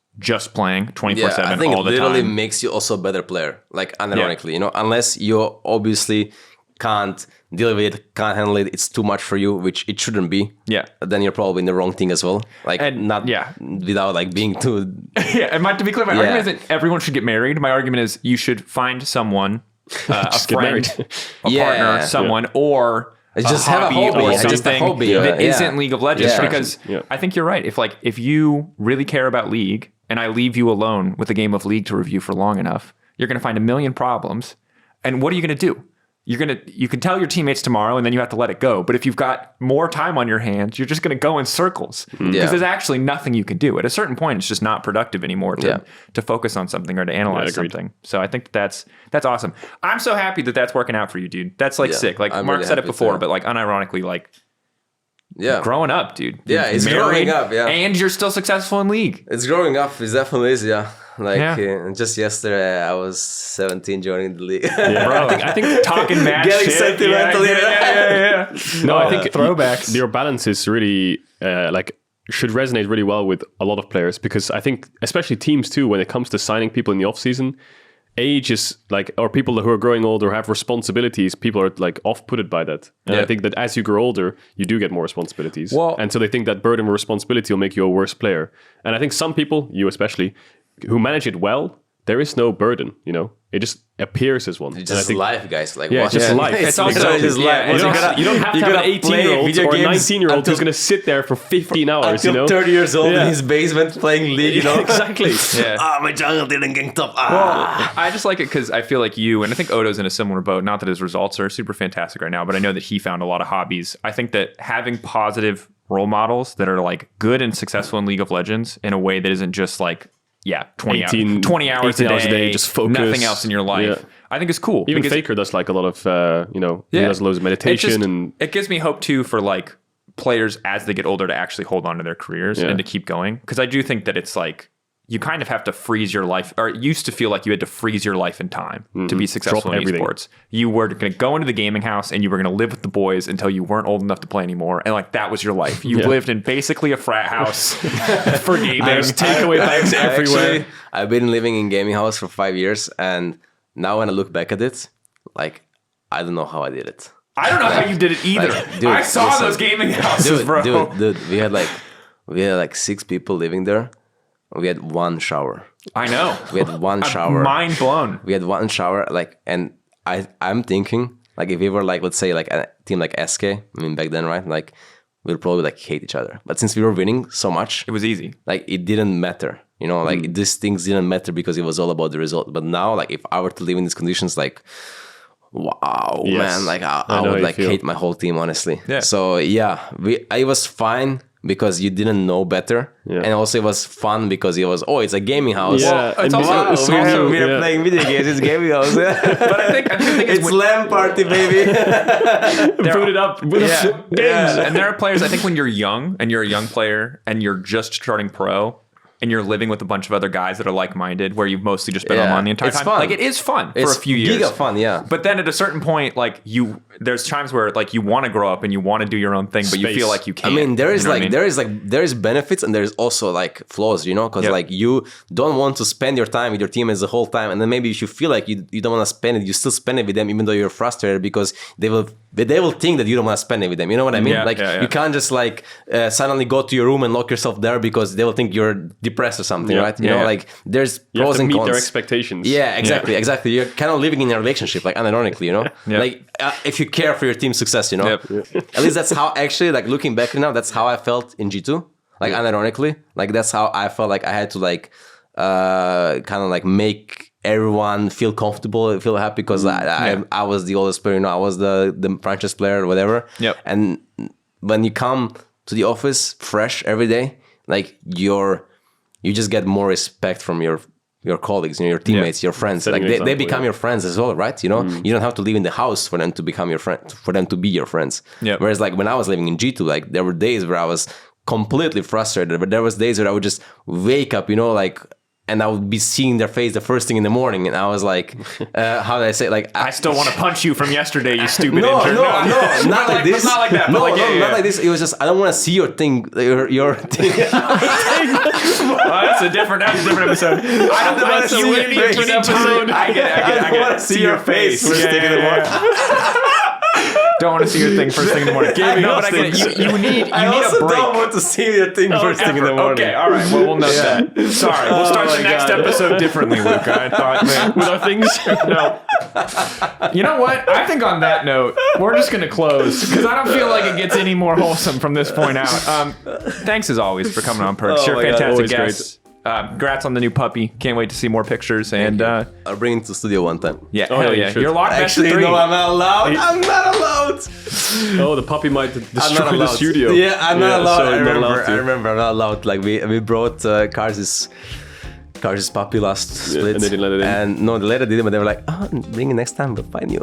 playing 24/7 I think all the it literally time. makes you also a better player, like unironically, unless you obviously can't deal with it, can't handle it, it's too much for you, which it shouldn't be. Yeah. Then you're probably in the wrong thing as well. Like, And, not without like being too. Yeah, and to be clear, my argument isn't everyone should get married. My argument is you should find someone, a friend, a partner, someone, or just a have a hobby hobby, or just a something hobby, that isn't League of Legends. Yeah. Because I think you're right. If you really care about League and I leave you alone with a game of League to review for long enough, you're going to find a million problems. And what are you going to do? you can tell your teammates tomorrow and then you have to let it go. But if you've got more time on your hands, you're just going to go in circles because there's actually nothing you can do. At a certain point, it's just not productive anymore to focus on something or to analyze something. So I think that's awesome. I'm so happy that that's working out for you, dude. That's like sick. Like I'm Mark really said it happy before, too. but like unironically, like growing up, dude. Yeah, You're it's growing up, yeah. And you're still successful in League. It's growing up. It definitely is, yeah. Like just yesterday, I was 17 joining the league. Bro, I think talking mad Getting shit. sentimental, Yeah. No, I think throwbacks. Your balance is really should resonate really well with a lot of players, because I think especially teams too, when it comes to signing people in the off season, age is like, or people who are growing older have responsibilities. People are like off-putted by that, and I think that as you grow older, you do get more responsibilities. Well, and so they think that burden of responsibility will make you a worse player. And I think some people, you especially, who manage it well, there is no burden, you know? It just appears as one. It's And I just think, life, guys. Like, yeah, what? just life. It's also just life. You don't have to have an 18-year-old or a 19-year-old who's going to sit there for 15 hours, you know? 30 years old in his basement playing League, you know? Exactly. Yeah. My jungle didn't get top. I just like it because I feel like you, and I think Odo's in a similar boat, not that his results are super fantastic right now, but I know that he found a lot of hobbies. I think that having positive role models that are like good and successful in League of Legends in a way that isn't just like, 20 hours a day, just focus. Nothing else in your life. I think is cool. Even Faker does like a lot of, he does loads of meditation. And it gives me hope too for like players as they get older to actually hold on to their careers and to keep going. Because I do think that it's like, you kind of have to freeze your life, or it used to feel like you had to freeze your life in time to be successful in esports. You were going to go into the gaming house and you were going to live with the boys until you weren't old enough to play anymore. And like, that was your life. You lived in basically a frat house for gaming. There's takeaway bags everywhere. Actually, I've been living in gaming house for 5 years. And now when I look back at it, like, I don't know how I did it. I don't know how you did it either. Dude, I saw those gaming houses, bro. Dude, we had like 6 people living there. We had one shower. I know. We had one shower. Mind blown. We had one shower, like, and I'm thinking, like, if we were like, let's say, like a team like SK, I mean, back then, right? Like, we'll probably like hate each other. But since we were winning so much, It was easy. like, it didn't matter. You know, like these things didn't matter because it was all about the result. But now, like, if I were to live in these conditions, like, wow, Yes. man, like I know how would you like feel. hate my whole team, honestly. Yeah. So it was fine because you didn't know better, and also it was fun because it was it's a gaming house. Yeah, It's and also- so we're playing video games. It's gaming house. But I think the thing is It's LAN party, baby. boot it up with games. And there are players, I think when you're young and you're a young player and you're just starting pro and you're living with a bunch of other guys that are like-minded where you've mostly just been Yeah. online the entire It's time. fun. Like, it is fun for a few years. Giga fun, yeah. But then at a certain point, like, there's times where like you want to grow up and you want to do your own thing, but you Space. feel like you I can't. mean, there is You know what I mean? there is benefits and there's also like flaws, you know, because Yep. like you don't want to spend your time with your teammates the whole time, and then maybe if you feel like you don't want to spend it, you still spend it with them even though you're frustrated because they will think that you don't want to spend it with them. You know what I mean? Yeah, like yeah. you can't just like suddenly go to your room and lock yourself there because they will think you're depressed or something, Yeah. right? You Yeah, know, yeah. like there's You have pros to and meet cons. their expectations. Yeah, exactly. You're kind of living in a relationship, like unironically, you know, Yeah. like if you care for your team's success, you know. Yep. At least that's how actually, like looking back now, that's how I felt in G2. Like unironically, like that's how I felt like I had to like kind of like make everyone feel comfortable, feel happy because I was the oldest player, you know, I was the franchise player or whatever. Yep. And when you come to the office fresh every day, like you just get more respect from your colleagues, you know, your teammates, your friends. Setting Like an they example, become your friends as well, right? You know, you don't have to live in the house for them to become your friend, for them to be your friends. Yeah. Whereas like when I was living in G2, like there were days where I was completely frustrated, but there was days where I would just wake up, you know, like, and I would be seeing their face the first thing in the morning, and I was like, how did I say? Like, I still want to punch you from yesterday, you stupid no, intern. not like this. Not like that. No, but like, yeah, not like this. It was just I don't want to see your thing, your thing. That's a different episode. I don't want to see your face. I get it. I want to see your face first thing in the morning. Don't want to see your thing first thing in the morning. No, but I get it. You need I a also break. don't want to see your thing first thing in the morning. Okay, all right. Well, we'll note that. Sorry, we'll start the next episode differently, Luke. I thought, man, With our things. no. You know what? I think on that note, we're just going to close because I don't feel like it gets any more wholesome from this point out. Thanks as always for coming on, Perkz. Oh You're a my God, fantastic always guest. Congrats on the new puppy. Can't wait to see more pictures. And I'll bring it to the studio one time. yeah, Oh, hell yeah, yeah. you should. You're locked best of Actually, 3. no, I'm not allowed. I'm not allowed. Oh, the puppy might I'm not destroy the allowed. studio. Yeah, I'm not allowed. So I you're not allowed remember. to. I'm not allowed. Like we brought Karz's puppy last split, and they didn't let it in. And no, they let it in, but they were like, "Oh, bring it next time. We'll find you."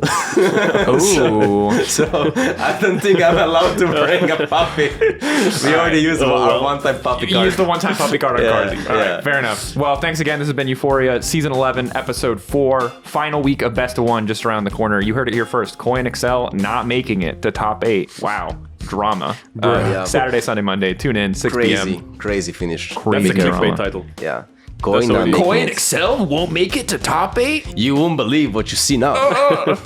Ooh. So I don't think I'm allowed to bring a puppy. We already used our one-time puppy You card. used the one-time puppy card on Yeah, Carzy. All right, yeah. fair enough. Well, thanks again. This has been Euphoria, Season 11, Episode 4. Final week of Best of 1 just around the corner. You heard it here first. Koi and Excel not making it to top 8. Wow. Drama. Yeah. Saturday, Sunday, Monday. Tune in, 6 p.m. Crazy finish. That's Crazy the clickbait drama. title. Yeah. Going what on. it is. Koi and Excel won't make it to top 8? You won't believe what you see now.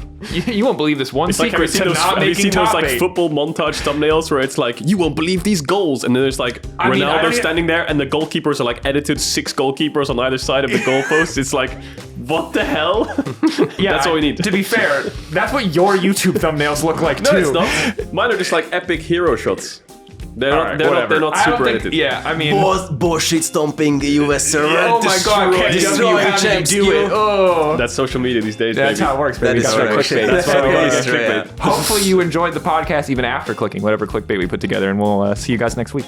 You won't believe this one It's like, have you secret seen to those, not have you making seen those top like 8. football montage thumbnails where it's like, you won't believe these goals, and then there's like I mean, I Ronaldo don't- standing there, and the goalkeepers are like edited 6 goalkeepers on either side of the goalpost. It's like, what the hell? Yeah, That's all we need. To be fair, that's what your YouTube thumbnails look like No, too. it's not. Mine are just like epic hero shots. They're All not. right, They're not. whatever. They're not I don't super think- edited. Yeah, I mean, Bullshit stomping US server. oh my god, Destroy KW, how did you HMQ. do it? Oh. That's social media these days. That's baby. how it works, baby. That is Gotta right. clickbait. That's That's why we right. gotta That's get right. clickbait. Hopefully you enjoyed the podcast even after clicking whatever clickbait we put together, and we'll see you guys next week.